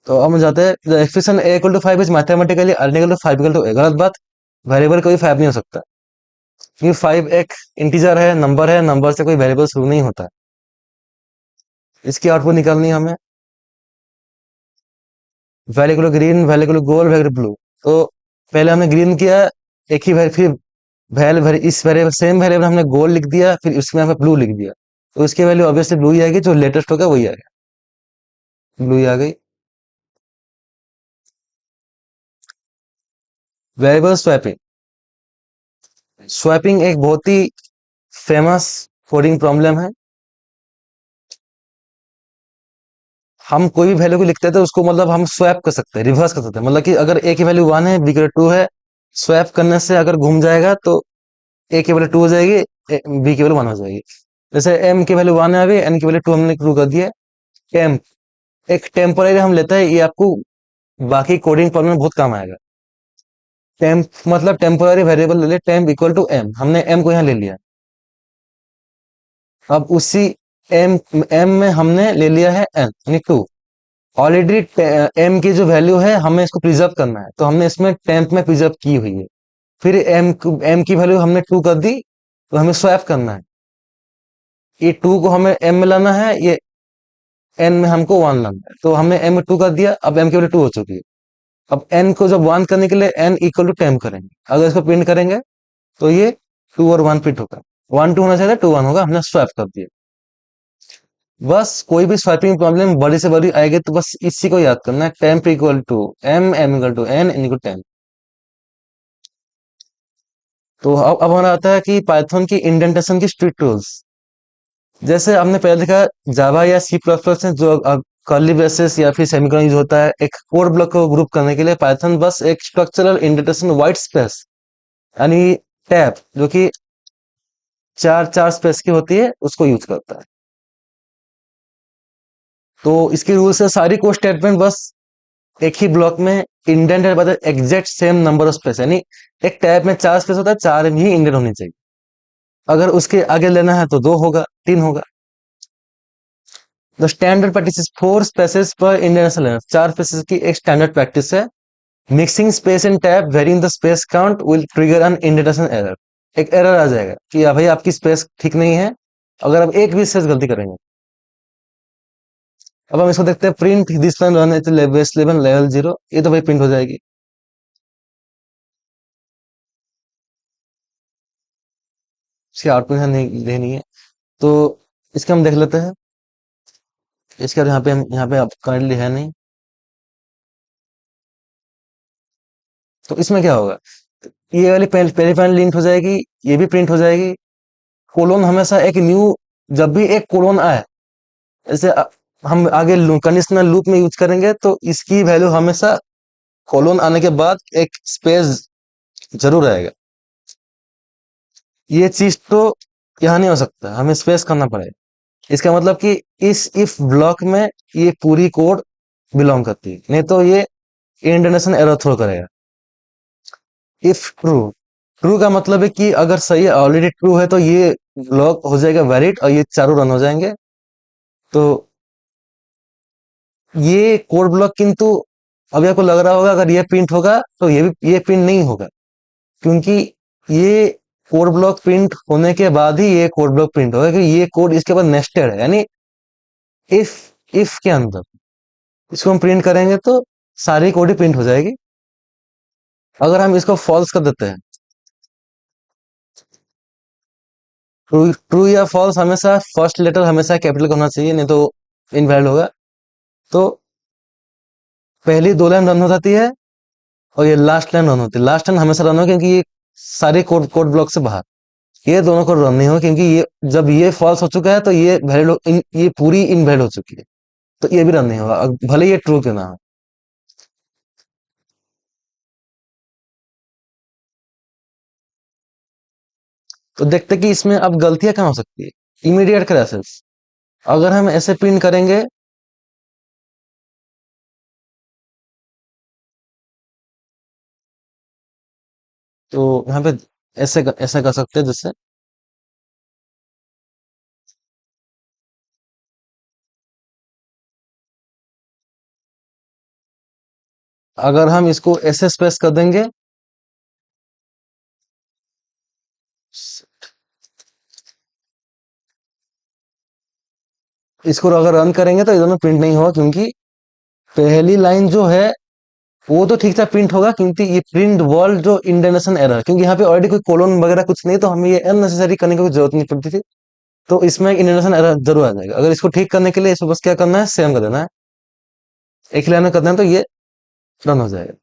तो अब हम जाते हैं expression A equal to 5 is mathematically identical to 5 equal to A. गलत बात, वेरिएबल कोई 5 नहीं हो सकता, क्योंकि 5 एक इंटीजर है, नंबर है, नंबर से कोई वेरिएबल शुरू नहीं होता। इसकी आउटपुट निकालनी है हमें, value green, value gold, value blue. तो पहले हमने ग्रीन किया, एक ही फिर इस वेरिएबल सेम वेरिएबल हमने गोल्ड लिख दिया, फिर उसमें हमें ब्लू लिख दिया, तो इसकी वैल्यू ऑब्वियसली ब्लू ही आएगी, जो लेटेस्ट होगा वही आएगा, ब्लू ही आ गई। Variable swapping. स्वैपिंग एक बहुत ही फेमस कोडिंग प्रॉब्लम है। हम कोई भी वैल्यू को लिखते थे उसको, मतलब हम स्वैप कर सकते हैं, रिवर्स कर सकते हैं, मतलब कि अगर ए की वैल्यू 1 है, बी की वैल्यू 2 है, स्वैप करने से अगर घूम जाएगा तो ए की वैल्यू 2 हो जाएगी, बी की वैल्यू 1 हो जाएगी। जैसे एम की वैल्यू 1 है, अभी एन की वैल्यू 2 हमने शुरू कर दिया। टेम्प एक टेम्पररी हम लेते हैं, ये आपको बाकी कोडिंग प्रॉब्लम में बहुत काम आएगा। टेम्प मतलब टेम्पररी वेरिएबल ले ले, टेम्प इक्वल टू एम, हमने एम को यहाँ ले लिया। अब उसी एम एम में हमने ले लिया है एन यानी 2। ऑलरेडी एम की जो वैल्यू है हमें इसको प्रिजर्व करना है, तो हमने इसमें टेम्प में प्रिजर्व की हुई है। फिर एम की वैल्यू हमने 2 कर दी, तो हमें स्वैप करना है, ये 2 को हमें एम में लाना है, ये एन में हमको 1 लाना है, तो हमने एम में 2 कर दिया, अब एम की वैल्यू 2 हो चुकी है। अब एन को जब 1 करने के लिए एन इक्वल टू 10 करेंगे, अगर इसको प्रिंट करेंगे तो ये 2 और 1 प्रिंट होगा, 1 2 होना चाहिए, 2 1 होगा, हमने स्वैप कर दिया। बस कोई भी स्वैपिंग प्रॉब्लम बड़ी से बड़ी आएगी तो बस इसी को याद करना है, temp equal to M, M equal to N, N equal to 10। तो अब हमारा आता है कि पाइथन की इंडेंटेशन की स्ट्रिक्ट रूल्स। जैसे हमने पहले देखा जावा या सी प्लस प्लस में जो कर्ली ब्रेसेस या फिर सेमीकोलन यूज होता है एक कोड ब्लॉक को ग्रुप करने के लिए, पाइथन बस एक स्ट्रक्चरल इंडेंटेशन व्हाइट स्पेस यानी टैब जो कि चार चार स्पेस की होती है उसको यूज करता है। तो इसके रूल से सारी कोड स्टेटमेंट बस एक ही ब्लॉक में indented by the exact same number of space, यानी एक टैब में चार स्पेस होता है, चार ही इंडेंट होनी चाहिए। अगर उसके आगे लेना है तो दो होगा, तीन होगा। The standard practice is four spaces पर इंडेंटेशन लेना, चार स्पेसेस की एक स्टैंडर्ड प्रैक्टिस है। Mixing space in tab varying the space count will trigger an indentation error. एक एरर आ जाएगा कि या भाई आपकी स्पेस ठीक नहीं है अगर आप एक भी स्पेस गलती करेंगे। अब हम इसको देखते हैं, print this line run at base level level 0, ये तो भाई प्रिंट हो जाएगी। इसकी आउटपुट नहीं देनी है, तो इसके हम देख लेते हैं। इसके बाद यहाँ पे अब करंटली है नहीं, तो इसमें क्या होगा, ये वाली पहली पहली लिंक हो जाएगी, ये भी प्रिंट हो जाएगी। कोलोन हमेशा एक न्यू, जब भी एक कोलोन आए, जैसे हम आगे कंडीशनल लूप में यूज करेंगे तो इसकी वैल्यू हमेशा कोलोन आने के बाद एक स्पेस जरूर आएगा। ये चीज तो यहाँ नहीं हो सकता, हमें स्पेस करना पड़ेगा। इसका मतलब कि इस इफ ब्लॉक में ये पूरी कोड बिलोंग करती है, नहीं तो ये इंडेंटेशन एरर थ्रो करेगा। इफ ट्रू, ट्रू का मतलब है कि अगर सही ऑलरेडी ट्रू है तो ये ब्लॉक हो जाएगा वैलिड और ये चारों रन हो जाएंगे। तो ये कोड ब्लॉक, किंतु अभी आपको लग रहा होगा अगर ये प्रिंट होगा तो ये प्रिंट नहीं होगा, क्योंकि ये कोड ब्लॉक प्रिंट होने के बाद ही ये कोड ब्लॉक प्रिंट होगा, क्योंकि ये कोड इसके बाद नेस्टेड है, यानी इफ के अंदर इसको हम प्रिंट करेंगे तो सारी कोड ही प्रिंट हो जाएगी। अगर हम इसको फॉल्स कर देते हैं, ट्रू ट्रू या फॉल्स, हमेशा फर्स्ट लेटर हमेशा कैपिटल का होना चाहिए, नहीं तो इनवैलिड होगा। तो पहली दो लाइन रन हो जाती है और ये लास्ट लाइन रन होती है। लास्ट लाइन हमेशा रन हो क्योंकि ये सारे कोड कोड ब्लॉक से बाहर, ये दोनों को रन नहीं हो, क्योंकि ये जब ये फॉल्स हो चुका है तो ये वैलिड, ये पूरी इनवैलिड हो चुकी है, तो ये भी रन नहीं होगा भले ये ट्रू क्यों ना हो। तो देखते कि इसमें अब गलतियां कहाँ हो सकती है। इमीडिएट क्रैशेस, अगर हम ऐसे प्रिंट करेंगे तो यहाँ पे ऐसे कर सकते हैं, जैसे अगर हम इसको ऐसे स्पेस कर देंगे, इसको अगर रन करेंगे तो ये दोनों प्रिंट नहीं होगा, क्योंकि पहली लाइन जो है वो तो ठीक ठाक प्रिंट होगा, क्योंकि ये प्रिंट वर्ल्ड जो इंडेंटेशन एरर, क्योंकि यहाँ पे ऑलरेडी कोई कोलोन वगैरह कुछ नहीं, तो हमें ये अननेसेसरी करने की कोई जरूरत नहीं पड़ती थी। तो इसमें इंडेंटेशन एरर जरूर आ जाएगा। अगर इसको ठीक करने के लिए इसको बस क्या करना है, सेम कर देना है, एक लाइन में कर देना है, तो ये रन हो जाएगा।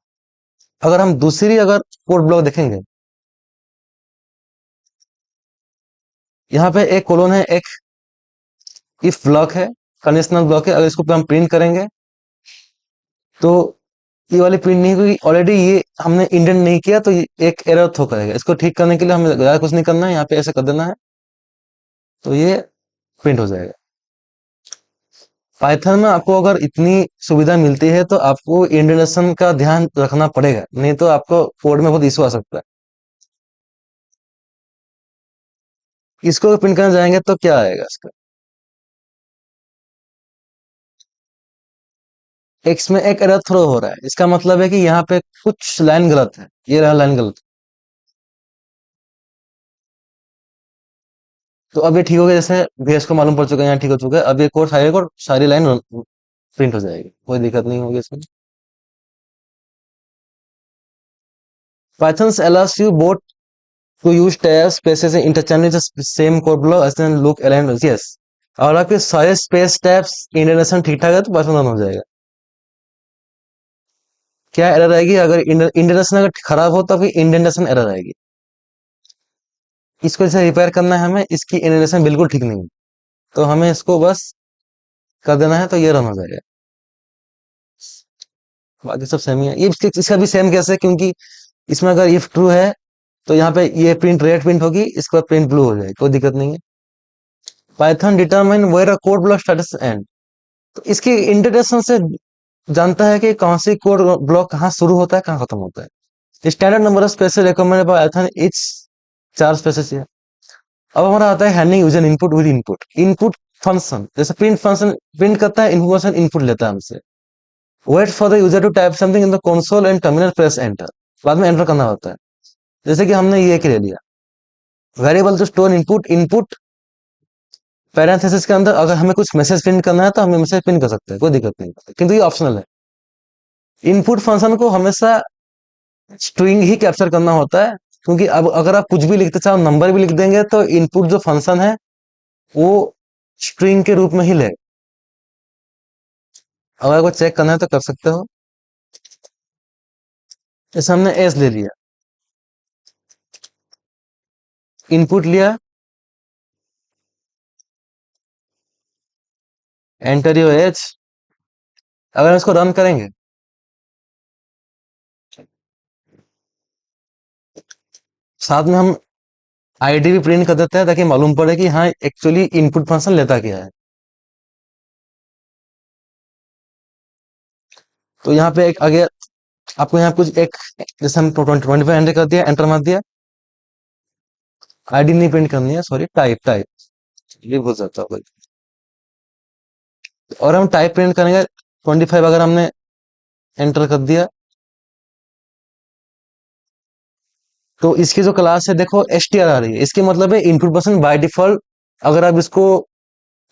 अगर हम दूसरी अगर कोड ब्लॉक देखेंगे, यहाँ पे एक कोलोन है, एक इफ ब्लॉक है, कंडीशनल ब्लॉक है। अगर इसको हम प्रिंट करेंगे तो ये वाली प्रिंट नहीं हुई, ऑलरेडी ये हमने इंडेंट नहीं किया, तो ये एक एरर थ्रो करेगा। इसको ठीक करने के लिए हमें ज्यादा कुछ नहीं करना है, यहाँ पे ऐसे कर देना है, तो ये प्रिंट हो जाएगा। पाइथन में आपको अगर इतनी सुविधा मिलती है तो आपको इंडेंटेशन का ध्यान रखना पड़ेगा, नहीं तो आपको कोड में बहुत इशू आ सकता है। इसको प्रिंट करने जाएंगे तो क्या आएगा इसका, एक्स में एक एरर थ्रो हो रहा है, इसका मतलब है कि यहाँ पे कुछ लाइन गलत है, ये रहा लाइन गलत। तो अब ये ठीक हो गया, जैसे भेस को मालूम पड़ चुका है, यहाँ ठीक हो चुका है। अब ये कोड सारे कोड सारी लाइन प्रिंट हो जाएगी, कोई दिक्कत नहीं होगी इसमें। Python allows you both to use tab spaces and interchange the same code block as then look aligned, yes। और आपके सारे स्पेस टैब्स इंडेंटेशन ठीक ठाक है तो Python रन हो जाएगा। क्या एरर आएगी, अगर इंडेंटेशन अगर खराब हो तो फिर इंडेंटेशन एरर आएगी। इसको जैसे रिपेयर करना है हमें, इसकी इंडेंटेशन बिल्कुल ठीक नहीं है, तो हमें इसको बस कर देना है, तो ये रन हो जाएगा। बाकी सब सेम ही है। ये इसका भी सेम कैसे, क्योंकि इसमें अगर इफ ट्रू है तो यहाँ पे ये प्रिंट रेड प्रिंट होगी, इसके बाद प्रिंट ब्लू हो जाएगी, कोई दिक्कत नहीं है। Python determine where a code block starts and, तो इसकी इंटरप्रिटेशन से जानता है कि कौन सी कोड ब्लॉक कहाँ शुरू होता है, कहाँ खत्म होता है। Standard number of spaces recommended by Python it's 4 spaces है। अब हमारा आता है handling user input with input. Input function जैसे प्रिंट फंक्शन प्रिंट करता है इन्फॉर्मेशन, इनपुट लेता है हमसे। Wait for the user to type something in the console and terminal press enter, बाद में एंटर करना होता है। जैसे कि हमने ये ले लिया variable to store input, input parenthesis के अंदर अगर हमें कुछ मैसेज प्रिंट करना है तो हम मैसेज प्रिंट कर सकते हैं, कोई दिक्कत नहीं, किंतु ये ऑप्शनल है। इनपुट फंक्शन को हमेशा स्ट्रिंग ही कैप्चर करना होता है, क्योंकि अब अगर आप कुछ भी लिखते चाहो नंबर भी लिख देंगे तो इनपुट जो फंक्शन है वो स्ट्रिंग के रूप में ही ले। अगर आपको चेक करना है तो कर सकते हो। जैसे हमने एस ले लिया, इनपुट लिया, एंटर योर एज। अगर हम इसको रन करेंगे, साथ में हम आईडी भी प्रिंट कर देते हैं ताकि मालूम पड़े कि हाँ एक्चुअली इनपुट फंक्शन लेता क्या है। तो यहाँ पे एक आगे आपको यहाँ कुछ एक, जैसे हम 25 एंटर कर दिया, एंटर मार दिया, आईडी नहीं प्रिंट करनी है, सॉरी, टाइप टाइप, ये भूल जाता हूँ। और हम टाइप प्रिंट करेंगे 25, अगर हमने एंटर कर दिया तो इसकी जो क्लास है देखो str आ रही है, इसके मतलब है इनपुट पर्सन बाय डिफॉल्ट। अगर आप इसको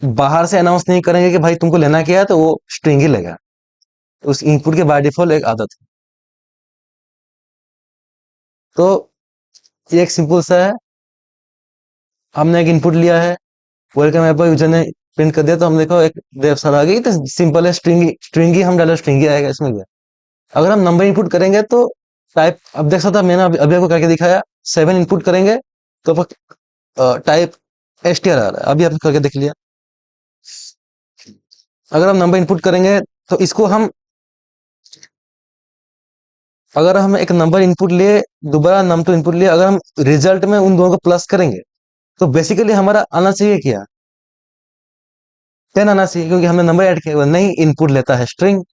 बाहर से अनाउंस नहीं करेंगे कि भाई तुमको लेना क्या है तो वो स्ट्रिंग ही लेगा, उस इनपुट के बाय डिफॉल्ट एक आदत है। तो ये एक सिंपल सा है, हमने एक इनपुट लिया है, वेलकम ऐप यूजर ने प्रिंट कर दिया तो हम देखो एक देव सर आ गई, तो सिंपल है, स्ट्रिंग स्ट्रिंग ही हम डाले, स्ट्रिंग ही आएगा, इसमें क्या। अगर हम नंबर इनपुट करेंगे तो टाइप, अब देख सकता मैंने अभी आपको करके दिखाया, 7 इनपुट करेंगे तो टाइप str आ रहा है, अभी आपने करके देख लिया। अगर हम नंबर इनपुट करेंगे तो इसको हम, अगर हम एक नंबर इनपुट लिए, दोबारा नंबर इनपुट लिए, अगर हम रिजल्ट में उन दोनों को प्लस करेंगे तो बेसिकली हमारा आना चाहिए क्या, 10 आना चाहिए, क्योंकि हमने नंबर ऐड किया हुआ नहीं, इनपुट लेता है स्ट्रिंग।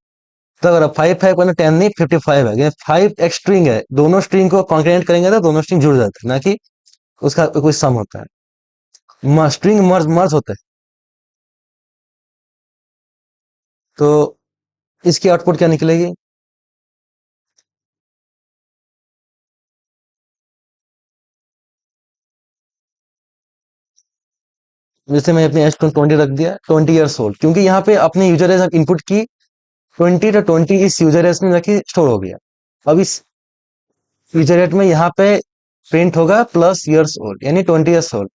तो अगर 5 5 करना 10 नहीं 55 है, 5 एक स्ट्रिंग है, दोनों स्ट्रिंग को कॉन्केटेंट करेंगे तो दोनों स्ट्रिंग जुड़ जाते हैं, ना कि उसका कोई सम होता है, स्ट्रिंग मर्ज मर्ज होते हैं। तो इसकी आउटपुट क्या निकलेगी, जैसे मैं अपनी एज 20 रख दिया, 20 ईयर्स ओल्ड, क्योंकि यहाँ पे अपने यूजर एज इनपुट की 20 तो 20 इस यूजर एज में जाके स्टोर हो गया। अब इस यूजर एज में यहाँ पे प्रिंट होगा प्लस ईयर्स ओल्ड, यानी 20 ईयर्स ओल्ड।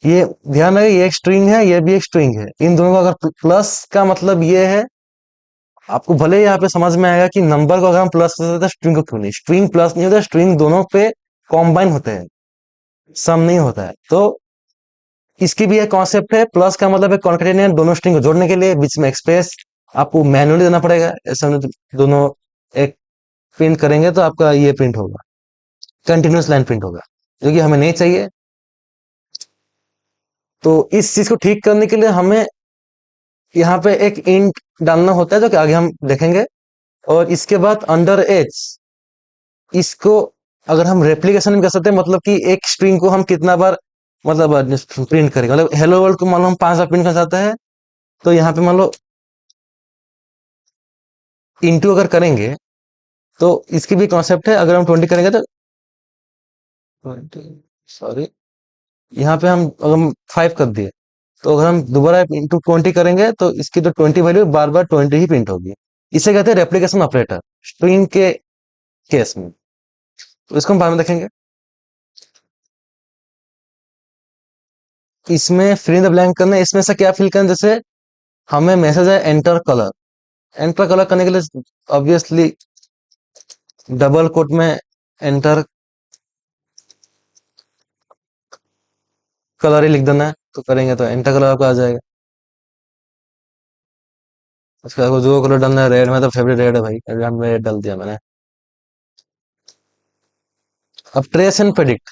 ये ध्यान रहे, ये एक स्ट्रिंग है, ये भी एक स्ट्रिंग है, इन दोनों का अगर प्लस का मतलब ये है, आपको भले ही यहाँ पे समझ में आएगा कि नंबर को अगर हम प्लस करते हैं तो स्ट्रिंग को क्यों नहीं, स्ट्रिंग प्लस नहीं होता, स्ट्रिंग दोनों पे कॉम्बाइन होते हैं, सम नहीं होता है। तो इसकी भी एक कॉन्सेप्ट है, प्लस का मतलब है कॉन्केटेनेट, दोनों स्ट्रिंग को जोड़ने के लिए बीच में एक स्पेस आपको मैनुअली देना पड़ेगा, ऐसा नहीं तो दोनों एक प्रिंट करेंगे तो आपका ये प्रिंट होगा, कंटिन्यूअस लाइन प्रिंट होगा, जो कि हमें नहीं चाहिए। तो इस चीज को ठीक करने के लिए हमें यहाँ पे एक इंट डालना होता है, जो कि आगे हम देखेंगे। और इसके बाद अंडर एज, इसको अगर हम रेप्लिकेशन भी कर सकते हैं, मतलब कि एक स्ट्रिंग को हम कितना बार मतलब प्रिंट करेंगे, मतलब हेलो वर्ल्ड को मान लो हम 5 बार प्रिंट करना चाहते हैं, तो यहाँ पे मान लो इंटू अगर करेंगे तो इसकी भी कॉन्सेप्ट है, अगर हम 20 करेंगे तो 20, सॉरी, यहाँ पे हम अगर हम 5 कर दिए तो अगर हम दोबारा इंटू 20 करेंगे तो इसकी तो 20 वैल्यू बार बार 20 ही प्रिंट होगी। इसे कहते हैं रेप्लिकेशन ऑपरेटर स्ट्रिंग के केस में। तो इसको हम बाद में देखेंगे। इसमें फिल इन द ब्लैंक करना है, इसमें से क्या फिल करना, जैसे हमें मैसेज है एंटर कलर, एंटर कलर करने के लिए ऑब्वियसली डबल कोट में एंटर कलर ही लिख देना है, तो करेंगे तो एंटर कलर आपका आ जाएगा। उसके बाद जो कलर डालना है, रेड में तो फेवरेट रेड है भाई, रेड में रेड डाल दिया मैंने। अब ट्रेस एंड प्रेडिक्ट,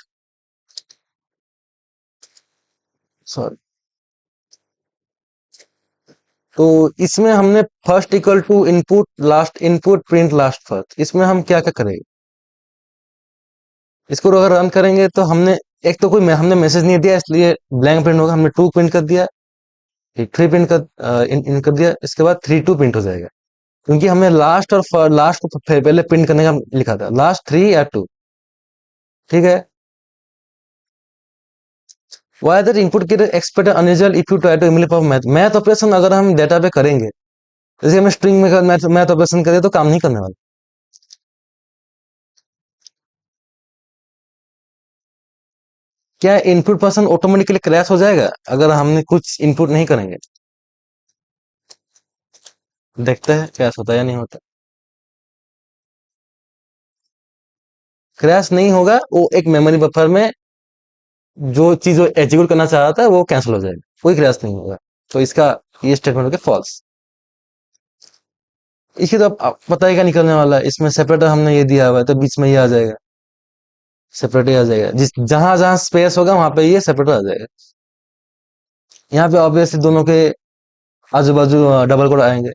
सॉरी, तो इसमें हमने first equal to input last input print last first, इसमें हम क्या क्या करेंगे, इसको अगर रन करेंगे तो हमने एक तो हमने मैसेज नहीं दिया इसलिए ब्लैंक प्रिंट होगा, हमने टू प्रिंट कर दिया, थ्री प्रिंट कर इन कर दिया, इसके बाद थ्री टू प्रिंट हो जाएगा, क्योंकि हमने लास्ट और लास्ट को पहले प्रिंट करने का लिखा था, लास्ट थ्री या टू, ठीक है। वाई दैट इनपुट की expect unusual if you try to immediate math math operation अगर हम डेटा पे करेंगे, जैसे हमें स्ट्रिंग में मैथ मैथ ऑपरेशन करें तो काम नहीं करने वाला। क्या इनपुट पर्सन ऑटोमेटिकली क्रैश हो जाएगा अगर हमने कुछ इनपुट नहीं करेंगे? देखते हैं क्रैश होता है या नहीं होता। क्रैश नहीं होगा, वो एक मेमोरी बफर में जो चीज वो एग्जीक्यूट करना चाह रहा था वो कैंसिल हो जाएगा, कोई क्रैश नहीं होगा। तो इसका ये स्टेटमेंट हो गया फॉल्स। इसकी तो अब पता ही क्या निकलने वाला है, इसमें सेपरेटर हमने ये दिया हुआ है तो बीच में ये आ जाएगा, सेपरेटर आ जाएगा, जिस जहां जहां स्पेस होगा वहां पे ये सेपरेटर आ जाएगा। यहाँ पे ऑब्वियसली दोनों के आजू बाजू डबल कोड आएंगे।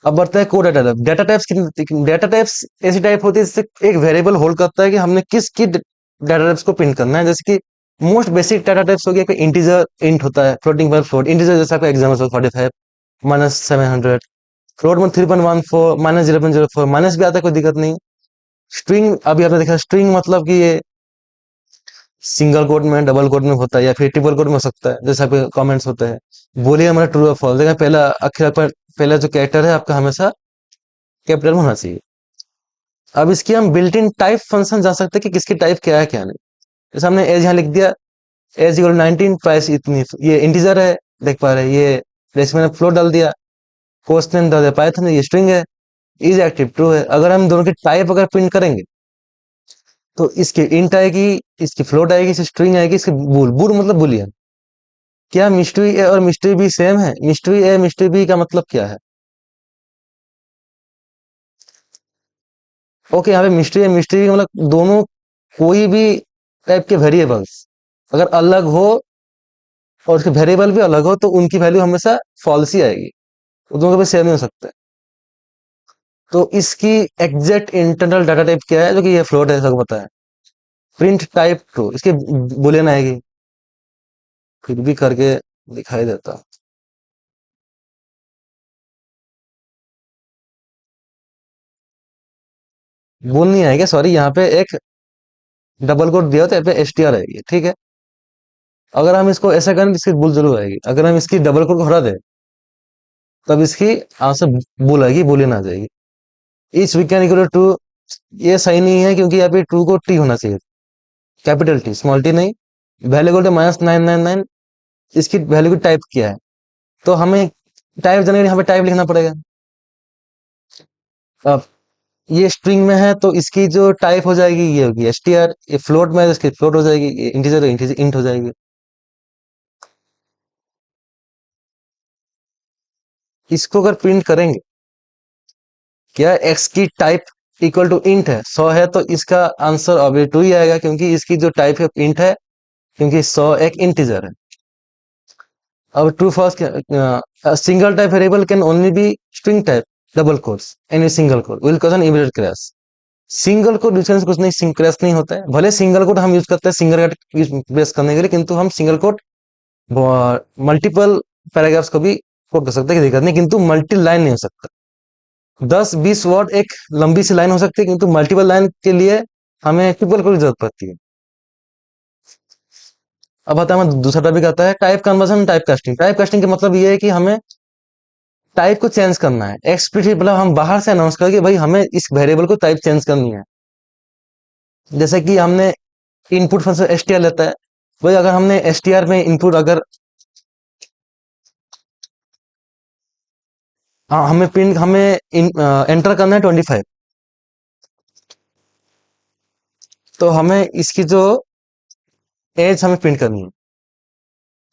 अब बढ़ते हैं code data types. Data types ऐसी टाइप होती है जिससे एक वेरिएबल होल्ड करता है कि हमने किस डाटा टाइप्स को प्रिंट करना है, जैसे कि मोस्ट बेसिक डाटा टाइप्स हो गया कि इंटीजर इंट होता है, फ्लोटिंग पॉइंट फ्लोट, इंटीजर जैसा आपका एग्जाम्पल 45 -700, फ्लोट में 3.14 -0.04, माइनस भी आता है कोई दिक्कत नहीं। स्ट्रिंग अभी आपने देखा, स्ट्रिंग मतलब कि ये सिंगल कोट में डबल कोट में होता है या फिर ट्रिपल कोट में हो सकता है, जैसे आपके कमेंट्स होते हैं। बोलिए हमारा ट्रू और फॉल्स, देखा पहला अक्षर आपका, पहला जो कैरेक्टर है आपका हमेशा कैपिटल में होना चाहिए। अब इसकी हम बिल्ट इन टाइप फंक्शन जा सकते हैं कि किसकी टाइप क्या है क्या नहीं। जैसे हमने एज यहाँ लिख दिया, एज इक्वल 19, प्राइस इतनी, ये इंटीजर है, देख पा रहे हैं ये, जैसे मैंने फ्लोट डाल दिया, क्वेश्चन डाल दिया पाइथन, ये स्ट्रिंग है, इज एक्टिव ट्रू है। अगर हम दोनों की टाइप अगर प्रिंट करेंगे तो इसकी इंट आएगी, इसकी फ्लोट आएगी, इसकी स्ट्रिंग आएगी, इसकी बुल बुल मतलब बुलियन। क्या मिस्ट्री ए और मिस्ट्री बी सेम है? मिस्ट्री ए मिस्ट्री बी का मतलब क्या है? ओके, यहाँ पे मिस्ट्री ए मिस्ट्री बी मतलब दोनों कोई भी टाइप के वेरिएबल्स अगर अलग हो और उसके वेरिएबल भी अलग हो तो उनकी वैल्यू हमेशा फॉल्स ही आएगी, वो दोनों कभी सेम नहीं हो सकते। तो इसकी एग्जैक्ट इंटरनल डाटा टाइप क्या है, जो कि ये फ्लोट है, सबको पता है। प्रिंट टाइप ट्रू, इसकी बुलियन आएगी, फिर भी करके दिखाई देता। बुल नहीं आएगा, सॉरी, यहाँ पे एक डबल कोट दिया होता है, यहाँ पे एस टी आर आएगी, ठीक है। अगर हम इसको ऐसा करें इसकी बुल जरूर आएगी, अगर हम इसकी डबल कोट को हटा दें तब इसकी आंसर बुल आएगी, बुलियन आ जाएगी। इस वी कैन इक्वल टू, ये सही नहीं है क्योंकि यहाँ पे ट्रू को टी होना चाहिए, कैपिटल टी, स्मॉल टी नहीं। वैल्यू इक्वल टू -999, इसकी वैल्यू की टाइप क्या है, तो हमें टाइप जनरेट यहाँ पे टाइप लिखना पड़ेगा। अब ये स्ट्रिंग में है तो इसकी जो टाइप हो जाएगी ये होगी एस टी आर, ये फ्लोट में है तो इसकी फ्लोट हो जाएगी, ये इंटीजर इंटीजर इंट हो जाएगी। इसको अगर प्रिंट करेंगे, क्या एक्स की टाइप इक्वल टू इंट है, 100 है, तो इसका आंसर ऑब्वियसली टू ही आएगा क्योंकि इसकी जो टाइप है इंट है, क्योंकि 100 एक इंटीजर है। अब true false, single type variable can only be string type double quotes, any single quote will cause an immediate crash. Single code use करने से कुछ नहीं, क्रैश नहीं होता है। भले सिंगल कोड हम यूज करते हैं सिंगल बेस करने के लिए, किंतु हम सिंगल कोड मल्टीपल पैराग्राफ्स को भी कोड कर सकते हैं, दिक्कत नहीं, किंतु मल्टी लाइन नहीं हो सकता। 10-20 वर्ड एक लंबी सी लाइन हो सकती है, किंतु मल्टीपल लाइन के लिए हमें ट्रिपल कोड की जरूरत पड़ती है। अब आता है दूसरा टॉपिक आता है type conversion, type casting. Type casting का मतलब ये है कि हमें टाइप को चेंज करना है एक्सप्लिसिट, मतलब हम बाहर से अनाउंस करके भाई हमें इस वेरिएबल को टाइप चेंज करनी है। जैसे कि हमने input function S T are लेता है, वही अगर हमने एस टी आर में इनपुट अगर, हाँ, हमें प्रिंट हमें एंटर करना है 25, तो हमें इसकी जो एज हमें प्रिंट करनी है,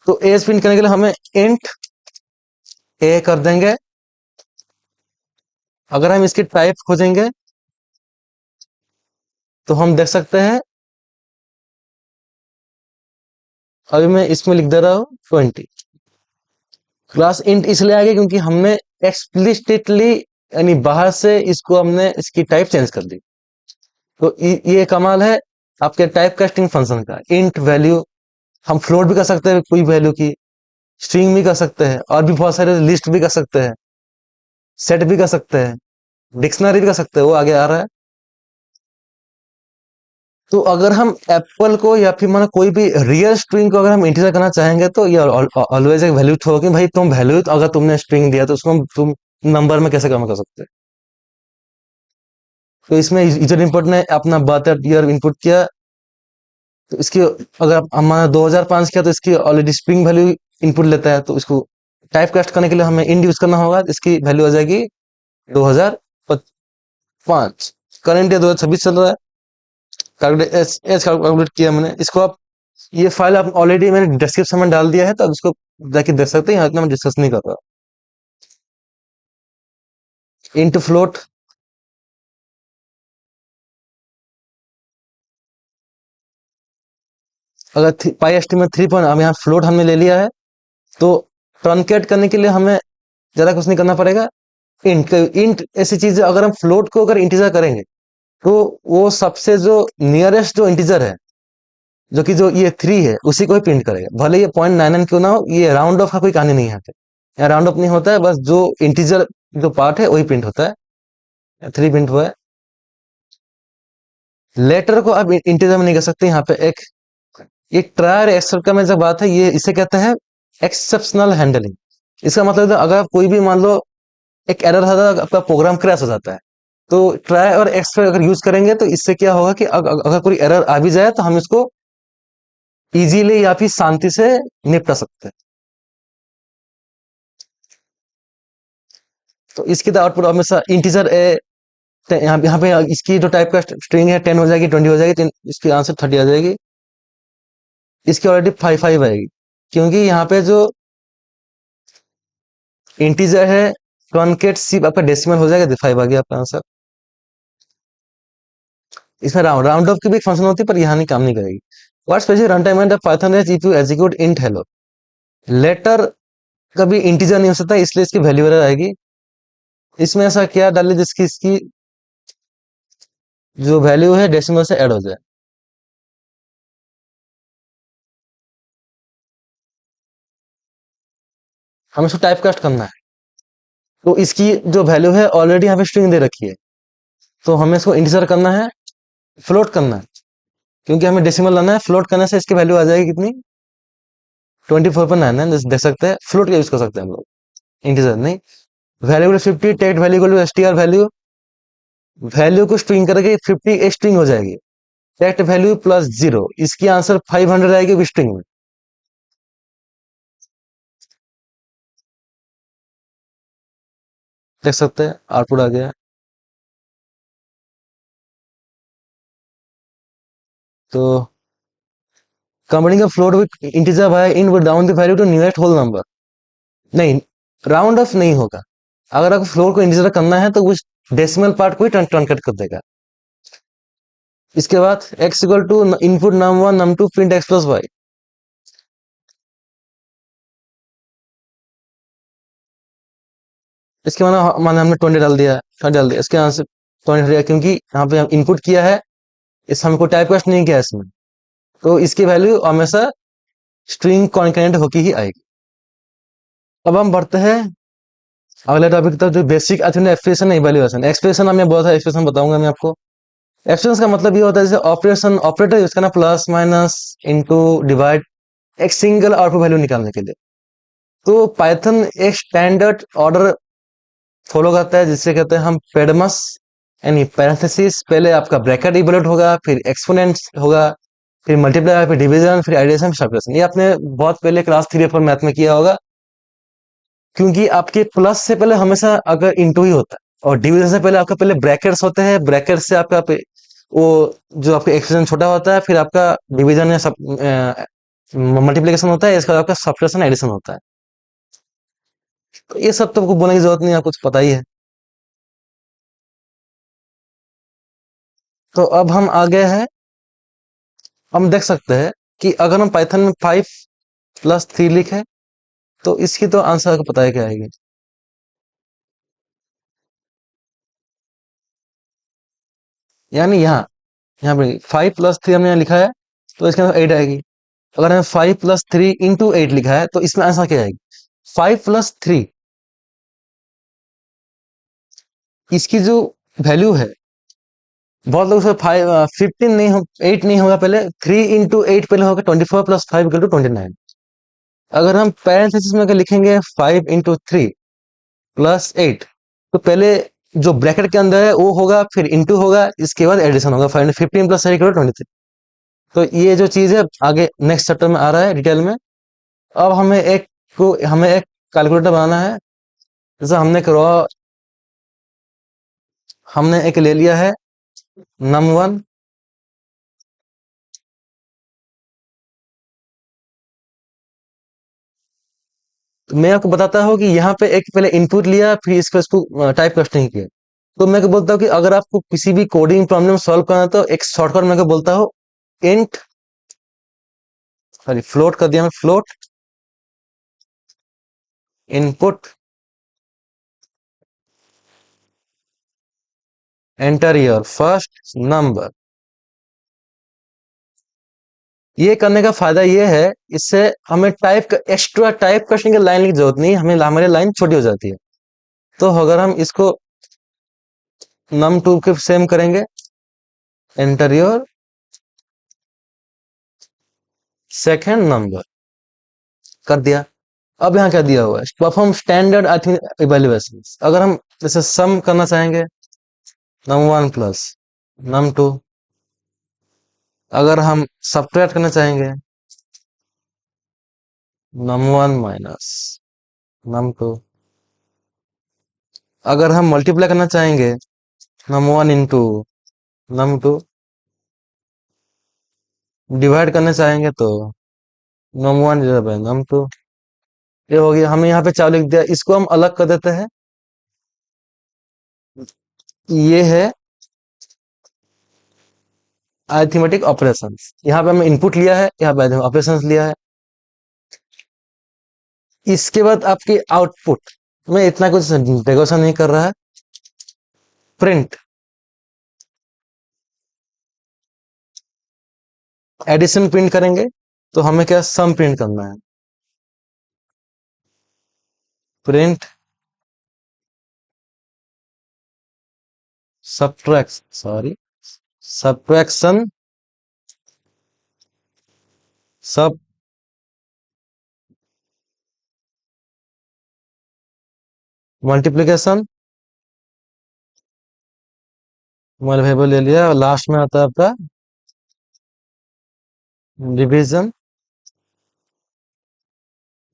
तो एज प्रिंट करने के लिए हमें इंट ए कर देंगे। अगर हम इसकी टाइप खोजेंगे तो हम देख सकते हैं, अभी मैं इसमें लिख दे रहा हूँ 20। क्लास इंट इसलिए आ गया क्योंकि हमने एक्सप्लिसिटली यानी बाहर से इसको हमने इसकी टाइप चेंज कर दी। तो ये कमाल है आपके टाइप कास्टिंग फंक्शन का। इंट वैल्यू हम फ्लोट भी कर सकते हैं कोई वैल्यू की, स्ट्रिंग भी कर सकते हैं, और भी बहुत सारे लिस्ट भी कर सकते हैं, सेट भी कर सकते हैं, डिक्शनरी भी कर सकते हैं, वो आगे आ रहा है। तो अगर हम एप्पल को या फिर माना कोई भी रियल स्ट्रिंग को अगर हम इंटीजर करना चाहेंगे तो ये ऑलवेज एक वैल्यू थ्रो कि भाई तुम वैल्यू, अगर तुमने स्ट्रिंग दिया तो उसको तुम नंबर में कैसे कम कर सकते हैं। तो इसमें यूजर इनपुट ने अपना बर्थ ईयर इनपुट किया, तो इसकी अगर हमारा 2005 किया तो इसकी ऑलरेडी स्ट्रिंग वैल्यू इनपुट लेता है, तो इसको टाइप कास्ट करने के लिए हमें इंड यूज करना होगा। इसकी वैल्यू आ जाएगी 2005। करंट ईयर 2026 चल रहा है। कैलकुलेट एज एज कैलकुलेट किया मैंने इसको। आप ये फाइल आप ऑलरेडी मैंने डिस्क्रिप्शन में डाल दिया है, तो आप इसको जाके देख सकते हैं। यहाँ इतना मैं डिस्कस नहीं कर रहा। इंटू फ्लोट, अगर पाई एस्टीमेट 3 अब यहाँ फ्लोट हमने ले लिया है, तो ट्रंकेट करने के लिए हमें ज्यादा कुछ नहीं करना पड़ेगा। इंट इंट ऐसी चीज है, अगर हम फ्लोट को अगर इंटीजर करेंगे तो वो सबसे जो नियरेस्ट जो इंटीजर है, जो कि जो ये 3 है, उसी को ही प्रिंट करेगा, भले ये 0.99 क्यों ना हो। ये राउंड ऑफ का कोई कहानी नहीं है यहाँ पे। यहाँ राउंड ऑफ नहीं होता है, बस जो इंटीजर जो पार्ट है वही प्रिंट होता है। 3 प्रिंट हुआ है। लेटर को अब इंटीजर में नहीं कर सकते। यहाँ पे एक ये ट्रायर एक्सेप्ट का में जब बात है, ये इसे कहते हैं एक्सेप्शनल हैंडलिंग। इसका मतलब है अगर कोई भी मान लो एक एरर आता है, आपका प्रोग्राम क्रैश हो जाता है, तो ट्राई और एक्सपेक्ट अगर यूज करेंगे तो इससे क्या होगा कि अगर कोई एरर आ भी जाए तो हम इसको इजीली या फिर शांति से निपटा सकते हैं। तो इसकी तो आउटपुट हमेशा इंटीजर ए, यहाँ पे इसकी जो टाइप का स्ट्रिंग है 10 हो जाएगी, 20 हो जाएगी, तो इसकी आंसर 30 आ जाएगी। इसकी ऑलरेडी 5 आएगी, क्योंकि यहाँ पे जो इंटीजर है ट्रंकेट सिर्फ आपका डेसिमल हो जाएगा, 5 आ गया आपका आंसर। इसमें राउंड ऑफ की भी एक फंक्शन होती है, पर यहाँ नहीं काम नहीं करेगी। What special run time and Python is if you execute int hello. Letter कभी इंटीजर नहीं हो सकता, इसलिए इसकी वैल्यू एरर आएगी। इसमें ऐसा क्या डाले जिसकी इसकी जो वैल्यू है डेसिमल से ऐड हो जाए। हमें इसको टाइप कास्ट करना है, तो इसकी जो वैल्यू है ऑलरेडी यहाँ पे स्ट्रिंग दे रखी है, तो हमें इसको इंटीजर करना है, फ्लोट करना है। क्योंकि हमें डेसिमल लाना है, फ्लोट करने से इसकी वैल्यू आ जाएगी कितनी, 24.99। देख सकते हैं, फ्लोट का यूज कर सकते हैं हम लोग, इंटीजर नहीं। Value 50, text value STR value, value को स्ट्रिंग करके 50 एक स्ट्रिंग हो जाएगी। टेक्स्ट वैल्यू प्लस 0, इसकी आंसर 500 आएगी स्ट्रिंग में। देख सकते हैं आउटपुट आ गया। तो combining a float with integer by in would down the value to nearest whole number। नहीं, राउंड ऑफ नहीं होगा। अगर आपको फ्लोट को इंटीजर करना है तो उस डेसिमल पार्ट को ही टर्न कट कर देगा। इसके बाद x equal to input num1 num2 print x plus y. इसके माना हमने 20 डाल दिया, 20 डाल दिया, इसके आंसर 20 दिया, क्योंकि यहाँ पे हम इनपुट किया है, इस हमको टाइप कास्ट नहीं किया इसमें, तो इसकी वैल्यू हमेशा स्ट्रिंग कॉन्केनेंट होके ही आएगी। अब हम बढ़ते हैं अगले टॉपिक की तरफ, जो बेसिक एक्सप्रेशन इवैल्यूएशन। एक्सप्रेशन हमें बहुत है, एक्सप्रेशन बताऊंगा मैं आपको। एक्सप्रेशन का मतलब ये होता है जैसे ऑपरेशन, ऑपरेटर यूज करना, प्लस माइनस इनटू डिवाइड, एक सिंगल आउटपुट वैल्यू निकालने के लिए। तो पाइथन एक स्टैंडर्ड ऑर्डर फॉलो करता है, जिससे कहते हैं हम पेडमस, यानी पैरेंथेसिस, पहले आपका ब्रैकेट इवैल्यूएट होगा, फिर एक्सपोनेंट होगा, फिर मल्टीप्लाई, फिर डिवीजन, फिर एडिशन, फिर सब्ट्रैक्शन। ये आपने बहुत पहले क्लास 3 या 4 मैथ में किया होगा। क्योंकि आपके प्लस से पहले हमेशा अगर इंटू ही होता है, और डिवीजन से पहले आपका पहले ब्रैकेट्स होते हैं, ब्रैकेट से आपका वो जो आपका एक्सप्रेशन छोटा होता है, फिर आपका डिवीजन या सब मल्टीप्लिकेशन होता है, इसका आपका सब्ट्रैक्शन एडिशन होता है। तो ये सब तो आपको बोलने की जरूरत नहीं है, आपको कुछ पता ही है। तो अब हम आगे हैं, हम देख सकते हैं कि अगर हम पाइथन में 5 + 3 लिखे तो इसकी तो आंसर को पता है क्या आएगी। यानी यहाँ यहाँ पे 5 + 3 हमने यहाँ लिखा है, तो इसके अंदर 8 आएगी। अगर हमें 5 + 3 × 8 लिखा है तो इसमें आंसर क्या आएगी? 5 + 3, इसकी जो वैल्यू है, बहुत लोग उसमें 15 नहीं हो, 8 नहीं होगा, पहले 3 × 8 पहले होगा 24 + 5 = 29। अगर हम पैरेंथेसिस में अगर लिखेंगे 5 × 3 + 8, तो पहले जो ब्रैकेट के अंदर है वो होगा, फिर इंटू होगा, इसके बाद एडिशन होगा, 15 + 8 = 23। तो ये जो चीज है आगे नेक्स्ट चैप्टर में आ रहा है डिटेल में। अब हमें एक कैलकुलेटर बनाना है। जैसे हमने एक ले लिया है num1, तो मैं आपको बताता हूँ कि यहाँ पे एक पहले इनपुट लिया, फिर इसको टाइप कास्टिंग किया। तो मैं को बोलता हूँ कि अगर आपको किसी भी कोडिंग प्रॉब्लम सॉल्व करना है तो एक शॉर्टकट मैं को बोलता हूँ, इंट, सॉरी फ्लोट कर दिया मैं, float input enter your first number. ये करने का फायदा ये है, इससे हमें एक्स्ट्रा टाइप कास्टिंग की लाइन की जरूरत नहीं, हमें हमारी लाइन छोटी हो जाती है। तो अगर हम इसको num2 के सेम करेंगे, एंटर योर सेकेंड नंबर, कर दिया। अब यहाँ क्या दिया हुआ है? Perform standard arithmetic evaluation. अगर हम जैसे सम करना चाहेंगे, num1 + num2। अगर हम सब्ट्रैक्ट करना चाहेंगे, num1 - num2। अगर हम मल्टीप्लाई करना चाहेंगे, num1 × num2। डिवाइड करना चाहेंगे तो num1 / num2। ये हो गया, हमने यहाँ पे 4 लिख दिया। इसको हम अलग कर देते हैं। ये है अरिथमेटिक ऑपरेशंस। यहाँ पे हमने इनपुट लिया है, यहाँ पे ऑपरेशंस लिया है। इसके बाद आपकी आउटपुट में इतना कुछ डेकोरेशन नहीं कर रहा है। प्रिंट एडिशन प्रिंट करेंगे, तो हमें क्या सम प्रिंट करना है। प्रिंट सब्ट्रैक्शन सब मल्टीप्लीकेशन, वेरिएबल ले लिया, और लास्ट में आता है आपका डिवीजन,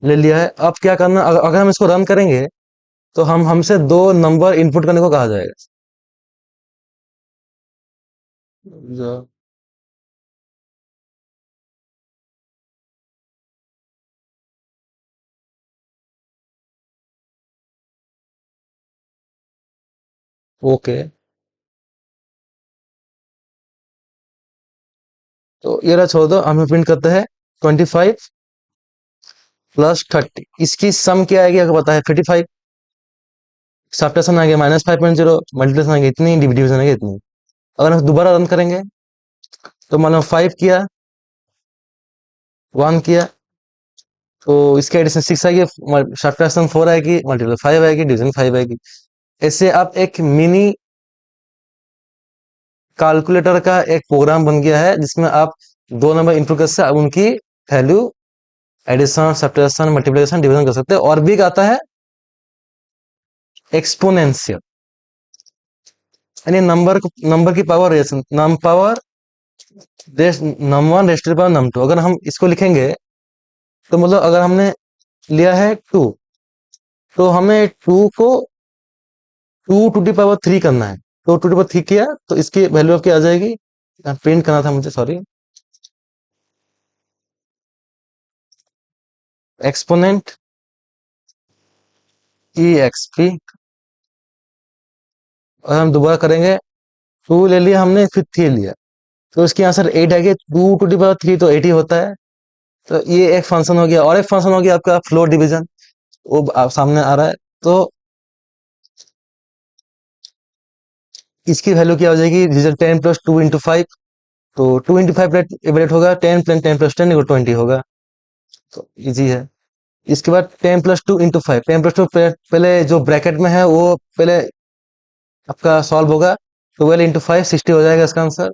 ले लिया है। अब क्या करना, अगर हम इसको रन करेंगे तो हमसे 2 नंबर इनपुट करने को कहा जाएगा। ओके, तो ये रहा, छोड़ दो, हम प्रिंट करते हैं 25 + 30। इसकी सम क्या आएगी आपको पता है, 35। सब्ट्रैक्शन आ गया -5.0, मल्टीप्लिकेशन आ गया इतनी, डिवीजन आ गया इतनी। अगर हम दोबारा रन करेंगे तो मान लो 5 किया, 1 किया, तो इसका एडिशन 6 आएगी, सब्ट्रैक्शन 4 आएगी, मल्टीप्लाई 5 आएगी, डिवीजन 5 आएगी। ऐसे आप एक मिनी कैलकुलेटर का एक प्रोग्राम बन गया है, जिसमें आप 2 नंबर इनपुट कर सकते हैं, उनकी value addition, subtraction, multiplication, division कर सकते हैं। और भी एक आता है एक्सपोनेंशियल, यानी नंबर की पावर रेशन, नम पावर num1 रेस्ट पावर num2। अगर हम इसको लिखेंगे तो मतलब अगर हमने लिया है 2, तो हमें 2 को 2 × 3 करना है। तो 2 × 3 किया तो इसकी वैल्यू आपकी आ जाएगी। प्रिंट करना था मुझे, सॉरी, एक्सपोनेंट EXP। और हम दोबारा करेंगे टू ले लिया हमने, फिर थ्री लिया, तो इसके आंसर एट है कि two to the power three तो एट ही होता है। तो ये एक फंक्शन हो गया, और एक फंक्शन हो गया आपका फ्लोट डिवीजन, वो आप सामने आ रहा है। तो इसकी वैल्यू क्या हो जाएगी, result ten plus two into five, तो टू इंटू फाइव एवरेट होगा, ten plus ten plus ten twenty होगा। तो इजी है। इसके बाद ten plus two into five, ten plus two पहले जो ब्रैकेट में है वो पहले आपका सॉल्व होगा, ट्वेल्व इंटू फाइव सिक्सटी हो जाएगा इसका answer.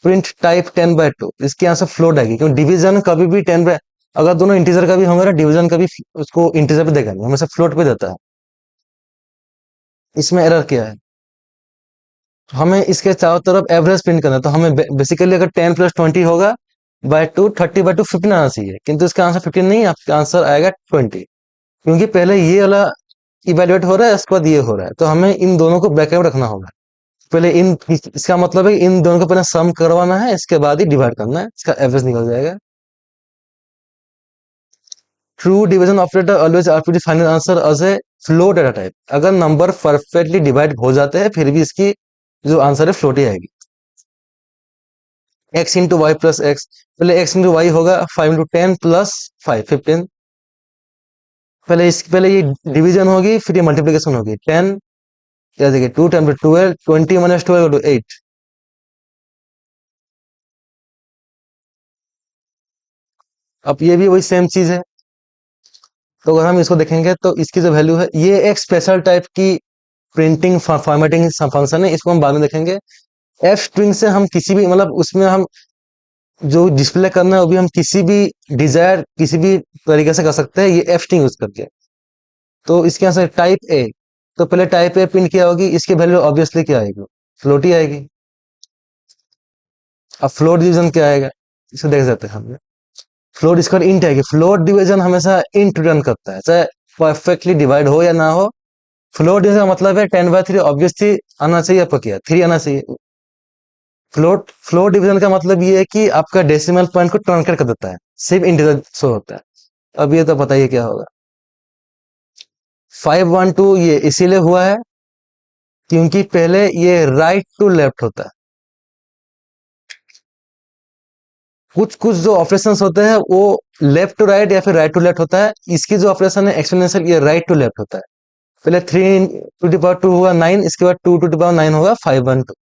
Print type ten by two, इसकी आंसर फ्लोट आएगी, क्योंकि डिवीजन कभी भी टेन बाय, अगर दोनों इंटीजर का भी होंगे ना, डिवीजन का भी उसको इंटीजर पे देगा नहीं, हमेशा फ्लोट पे देता है। इसमें एरर क्या है, हमें इसके चारों तरफ एवरेज प्रिंट करना है, तो हमें बेसिकली अगर टेन प्लस ट्वेंटी होगा by two, thirty by two fifteen आना चाहिए, किंतु इसका आंसर फिफ्टीन नहीं, आपका आंसर आएगा ट्वेंटी, क्योंकि पहले ये वाला इवेल्युएट हो रहा है, उसके बाद ये हो रहा है, तो हमें इन दोनों को ब्रैकेट में रखना होगा। पहले इन, इसका मतलब है कि इन दोनों को पहले सम करवाना है, इसके बाद ही डिवाइड करना है, इसका एवरेज निकल जाएगा। True division operator always output the final answer as a float data type, अगर नंबर परफेक्टली डिवाइड हो जाते हैं फिर भी इसकी जो आंसर है फ्लोट ही आएगी। X into y plus x, पहले एक्स इंटू वाई होगा five into ten plus five fifteen, पहले ये डिवीजन होगी, फिर ये मल्टीप्लीकेशन होगी, टेन क्या देखिए two ten twelve, twenty minus twelve to eight. अब ये भी वही सेम चीज है, तो अगर हम इसको देखेंगे तो इसकी जो वैल्यू है, ये एक स्पेशल टाइप की प्रिंटिंग फॉर्मेटिंग फंक्शन है, इसको हम बाद में देखेंगे। एफ स्ट्रिंग से हम किसी भी, मतलब उसमें हम जो डिस्प्ले करना है वो भी हम किसी भी डिजायर किसी भी तरीके से कर सकते हैं, ये एफ स्ट्रिंग यूज करके। तो इसके आंसर टाइप ए, तो पहले टाइप ए प्रिंट किया होगी, इसकी वैल्यू ऑब्वियसली क्या आएगी, फ्लोट ही आएगी। अब फ्लोट डिवीजन क्या आएगा, इसे देख सकते हैं हम। फ्लोट इसका इंट है कि फ्लोट डिवीजन हमेशा इंट रिटर्न करता है, चाहे परफेक्टली डिवाइड हो या ना हो। फ्लोट डिवीजन का मतलब है टेन बाय थ्री ऑब्वियसली आना चाहिए, आपको क्या थ्री आना चाहिए। फ्लोट डिवीजन का मतलब ये है कि आपका डेसिमल पॉइंट को ट्रांसलेट कर देता है, सिर्फ इंटीजर शो होता है। अब ये तो बताइए क्या होगा। फाइव वन टू ये इसीलिए हुआ है क्योंकि पहले ये राइट टू लेफ्ट होता है, कुछ कुछ जो ऑपरेशंस होते हैं वो लेफ्ट टू राइट या फिर राइट टू लेफ्ट होता है, इसकी जो ऑपरेशन है एक्सपोनेंशियल, ये राइट टू लेफ्ट होता है। पहले three to the power two होगा नाइन, इसके बाद two to the power nine होगा फाइव वन टू।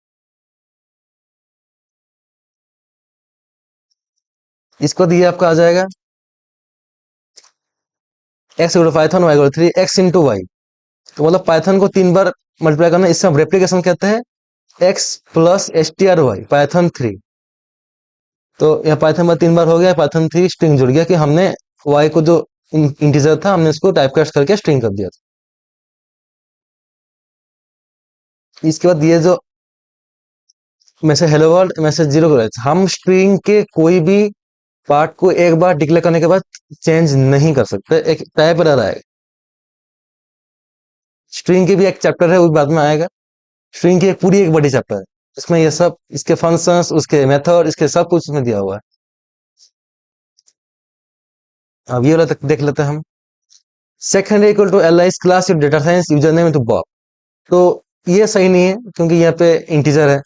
इसको दिए आपका आ जाएगा x Python y three x into y, तो मतलब पाइथन को तीन बार मल्टीप्लाई करना, इससे हम रेप्लीकेशन कहते हैं। X plus S T R y Python three, तो यहाँ पाइथन में तीन बार हो गया, पाइथन थ्री स्ट्रिंग जुड़ गया कि हमने वाई को जो इंटीजर था हमने इसको टाइपकास्ट करके स्ट्रिंग कर दिया था। इसके बाद ये जो message hello world message zero करें, हम स्ट्रिंग के कोई भी पार्ट को एक बार डिक्लेयर करने के बाद चेंज नहीं कर सकते, एक टाइप एरर आएगा। स्ट्रिंग के भी एक चैप्टर है, वो बाद में आएगा। स्ट्रिंग की एक पूरी एक बड़ी चैप्टर है, इसमें ये सब इसके फंक्शंस, उसके मेथड, इसके सब कुछ इसमें दिया हुआ है। अब ये वाला तक देख लेते हैं हम। Second equal to L ice class your data science user name to Bob, तो ये सही नहीं है क्योंकि यहाँ पे इंटीजर है।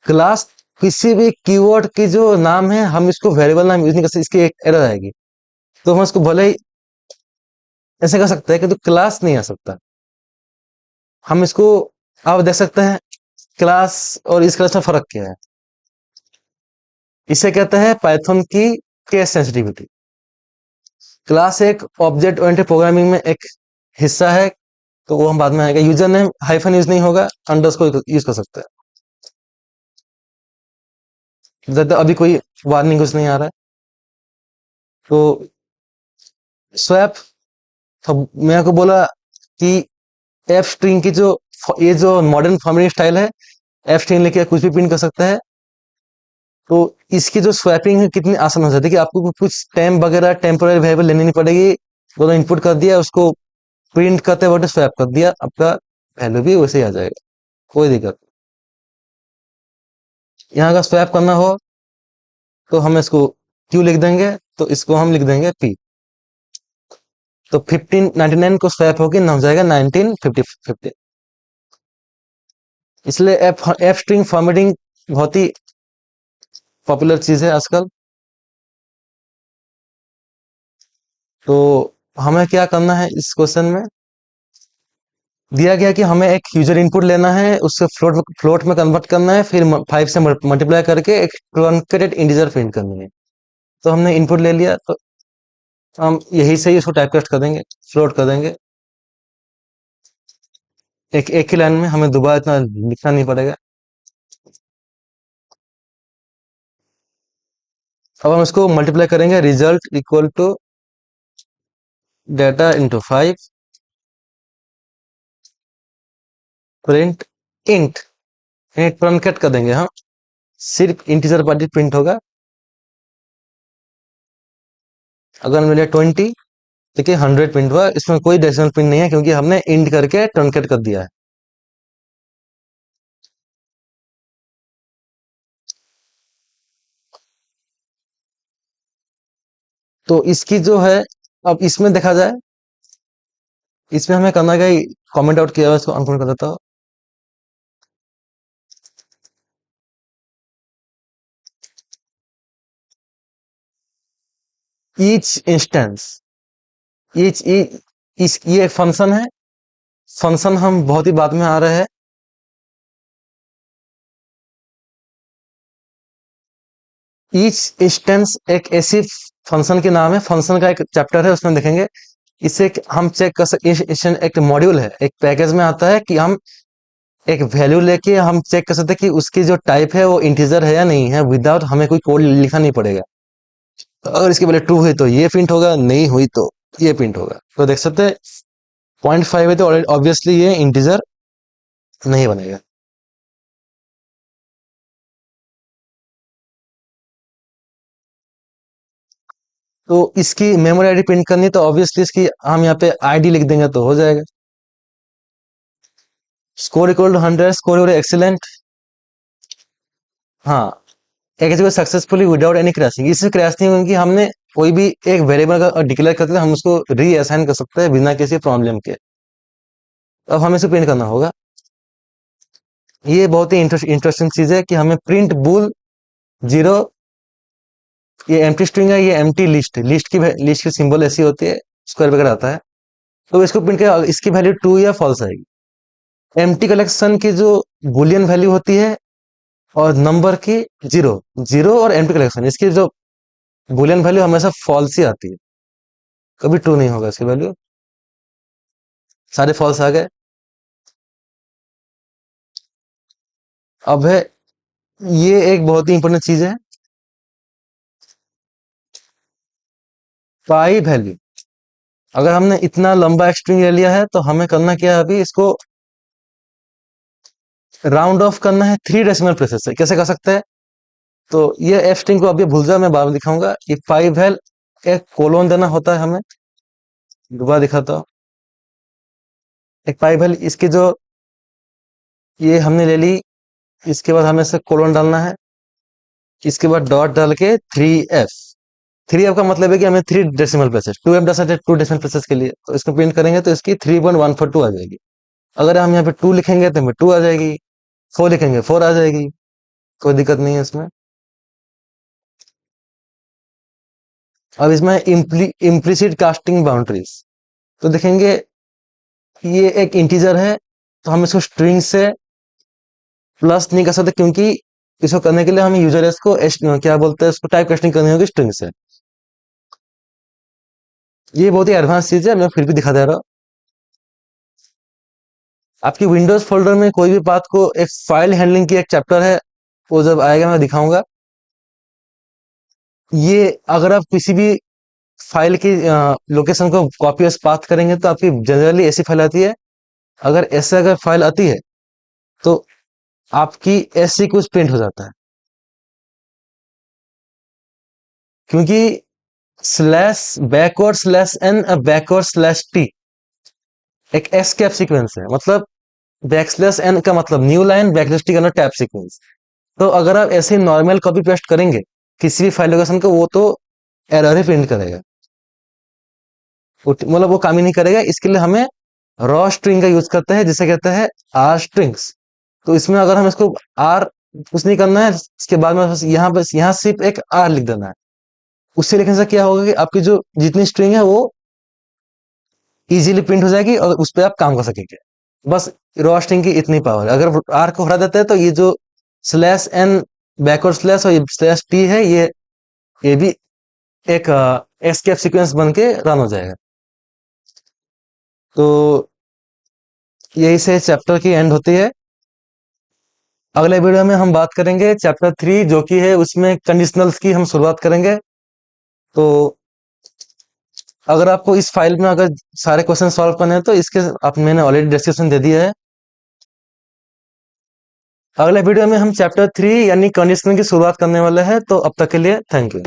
क्लास किसी भी कीवर्ड की जो नाम है हम इसको वेरिएबल नाम यूज नहीं कर सकते, इसकी एक एरर आएगी। तो हम इसको भले ही ऐसे कर सकते हैं कि तो क्लास नहीं आ सकता। हम इसको आप देख सकते हैं, क्लास और इस क्लास में फर्क क्या है। इसे कहते हैं पाइथन की केस सेंसिटिविटी। क्लास एक ऑब्जेक्ट ओरिएंटेड प्रोग्रामिंग में एक हिस्सा है, तो वो हम बाद में आएगा। यूजर नेम हाइफन यूज नहीं होगा, अंडरस्कोर यूज कर सकते हैं। जब अभी कोई वार्निंग कुछ नहीं आ रहा है। तो स्वैप, तो मैं आपको बोला कि एफ स्ट्रिंग की जो ये जो मॉडर्न फॉर्मेटिंग स्टाइल है, एफ स्ट्रिंग लेके कुछ भी प्रिंट कर सकता है। तो इसकी जो स्वैपिंग है कितनी आसान हो जाती है कि आपको कुछ टेम्प वगैरह टेम्पोररी वेरिएबल लेनी नहीं पड़ेगी, दोनों इनपुट कर दिया, उसको प्रिंट करते वक्त स्वैप कर दिया, आपका वैल्यू भी वैसे ही आ जाएगा, कोई दिक्कत नहीं। यहाँ का स्वैप करना हो तो हम इसको क्यू लिख देंगे, तो इसको हम लिख देंगे पी, तो 1599 को स्वैप होकर ना हो जाएगा 1950 50। इसलिए एफ स्ट्रिंग फॉर्मेटिंग बहुत ही पॉपुलर चीज है आजकल। तो हमें क्या करना है इस क्वेश्चन में, दिया गया कि हमें एक यूजर इनपुट लेना है, उससे फ्लोट में कन्वर्ट करना है, फिर 5 से मल्टीप्लाई करके एक ट्रंकेटेड इंटीजर प्रिंट करनी है। तो हमने इनपुट ले लिया, तो हम यही से ही इसको टाइप कास्ट कर देंगे, फ्लोट कर देंगे। एक एक ही लाइन में, हमें दोबारा इतना लिखना नहीं पड़ेगा। अब हम इसको मल्टीप्लाई करेंगे, result equal to data into 5 print int. Int truncate कर देंगे हम, सिर्फ इंटीजर पार्ट प्रिंट होगा। अगर मिले 20, देखिए 100 प्रिंट हुआ, इसमें कोई डेसिमल प्रिंट नहीं है क्योंकि हमने इंट करके ट्रंकेट कर दिया है। तो इसकी जो है, अब इसमें देखा जाए, इसमें हमें करना क्या, कमेंट आउट किया हुआ इसको अनकमेंट कर देता हूँ। ईच इंस्टेंस, ईच इस ये एक फंक्शन है। फंक्शन हम बहुत ही बाद में आ रहे हैं। ईच इंस्टेंस एक ऐसी फंक्शन के नाम है, फंक्शन का एक चैप्टर है, उसमें देखेंगे। इसे हम चेक कर सकते, एक मॉड्यूल है, एक पैकेज में आता है कि हम एक वैल्यू लेके हम चेक कर सकते हैं कि उसकी जो टाइप है वो इंटीजर है या नहीं है, विदाउट हमें कोई कोड लिखना नहीं पड़ेगा। तो अगर इसकी वैल्यू 2 हुई तो ये प्रिंट होगा, नहीं हुई तो ये प्रिंट होगा। तो देख सकते हैं 0.5 है तो ऑब्वियसली ये इंटीजर नहीं बनेगा। तो इसकी मेमोरी आईडी प्रिंट करनी है, तो ऑब्वियसली इसकी हम यहाँ पे आईडी लिख देंगे तो हो जाएगा। Score equal to 100, score equal excellent. हाँ, एक सक्सेसफुली विदाउट एनी क्रैशिंग, इससे क्रैश नहीं होगी। हमने कोई भी एक वेरिएबल का डिक्लेयर करते हैं, हम उसको रीअसाइन कर सकते हैं बिना किसी प्रॉब्लम के। अब हमें इसे प्रिंट करना होगा। ये बहुत ही इंटरेस्टिंग चीज है कि हमें प्रिंट बुल 0, ये एम्प्टी स्ट्रिंग है, ये एम्प्टी लिस्ट, लिस्ट की सिंबल ऐसी होती है, स्क्वायर ब्रैकेट आता है। तो इसको प्रिंट कर, इसकी वैल्यू 2 या फॉल्स आएगी। एम्प्टी कलेक्शन की जो बुलियन वैल्यू होती है और नंबर की 0, 0 और एम्प्टी कलेक्शन, इसकी जो बुलियन वैल्यू हमेशा फॉल्स ही आती है, कभी ट्रू नहीं होगा इसकी वैल्यू। सारे फॉल्स आ गए। अब है, ये एक बहुत ही इंपॉर्टेंट चीज है, पाई वैल्यू। अगर हमने इतना लंबा स्ट्रिंग ले लिया है तो हमें करना क्या है, अभी इसको राउंड ऑफ करना है 3 डेसिमल प्लेसेस से। कैसे कर सकते हैं, तो ये एफ स्ट्रिंग को अभी भूल जाओ, मैं बाद में दिखाऊंगा। ये 5 है, एक कोलोन देना होता है हमें, दोबारा दिखाता हूँ। एक 5 है, इसकी जो ये हमने ले ली, इसके बाद हमें इसे कोलोन डालना है, इसके बाद डॉट डाल के 3f। 3f का मतलब है कि हमें 3 डेसिमल प्लेसेस, 2f डाल सकते हैं 2 डेसिमल प्लेसेस के लिए। तो इसको प्रिंट करेंगे तो इसकी 3.142 आ जाएगी। अगर हम यहाँ पे 2 लिखेंगे तो हमें 2 आ जाएगी, 4 लिखेंगे 4 आ जाएगी, कोई दिक्कत नहीं है इसमें। अब इसमें इम्प्लिसिट कास्टिंग बाउंड्रीज, तो देखेंगे ये एक इंटीजर है, तो हम इसको स्ट्रिंग से प्लस नहीं कर सकते, क्योंकि इसको करने के लिए हमें यूजर एस को क्या बोलते हैं, उसको टाइप कास्टिंग करनी होगी स्ट्रिंग से। ये बहुत ही एडवांस चीज है, मैं फिर भी दिखा दे रहा हूँ। आपकी विंडोज फोल्डर में कोई भी पाथ को, एक फाइल हैंडलिंग की एक चैप्टर है, वो जब आएगा मैं दिखाऊंगा। ये अगर आप किसी भी फाइल की लोकेशन को कॉपी और पाथ करेंगे तो आपकी जनरली ऐसी फाइल आती है। अगर ऐसे अगर फाइल आती है तो आपकी ऐसी कुछ प्रिंट हो जाता है, क्योंकि slash backward slash n backward slash t एक एस्केप सीक्वेंस है। मतलब बैकस्लैश एन का मतलब न्यू लाइन, बैकस्लैश टी का मतलब टैब सीक्वेंस। तो अगर आप ऐसे नॉर्मल कॉपी पेस्ट करेंगे किसी भी फाइल लोकेशन को, वो तो एरर ही प्रिंट करेगा, मतलब वो काम ही नहीं करेगा। इसके लिए हमें रॉ स्ट्रिंग का यूज करते हैं, जिसे कहते हैं आर स्ट्रिंग्स। तो इसमें अगर हम इसको आर कुछ नहीं करना है, इसके बाद में बस यहाँ सिर्फ एक आर लिख देना है। उससे लिखने से क्या होगा कि आपकी जो जितनी स्ट्रिंग है वो इजीली प्रिंट हो जाएगी और उस पर आप काम कर सकेंगे। बस रॉ स्ट्रिंग की इतनी पावर। अगर आर को हटा देते हैं तो ये जो स्लैश एन बैकवर्ड स्लैश और ये स्लैश टी है, ये भी एक एस्केप सीक्वेंस बन के रन हो जाएगा। तो यही से चैप्टर की एंड होती है। अगले वीडियो में हम बात करेंगे चैप्टर 3, जो कि है उसमें कंडीशनल्स की हम शुरुआत करेंगे। तो अगर आपको इस फाइल में अगर सारे क्वेश्चन सॉल्व करने हैं तो इसके आप मैंने ऑलरेडी डिस्क्रिप्शन दे दिया है। अगले वीडियो में हम चैप्टर 3 यानी कंडीशनल की शुरुआत करने वाले हैं। तो अब तक के लिए थैंक यू।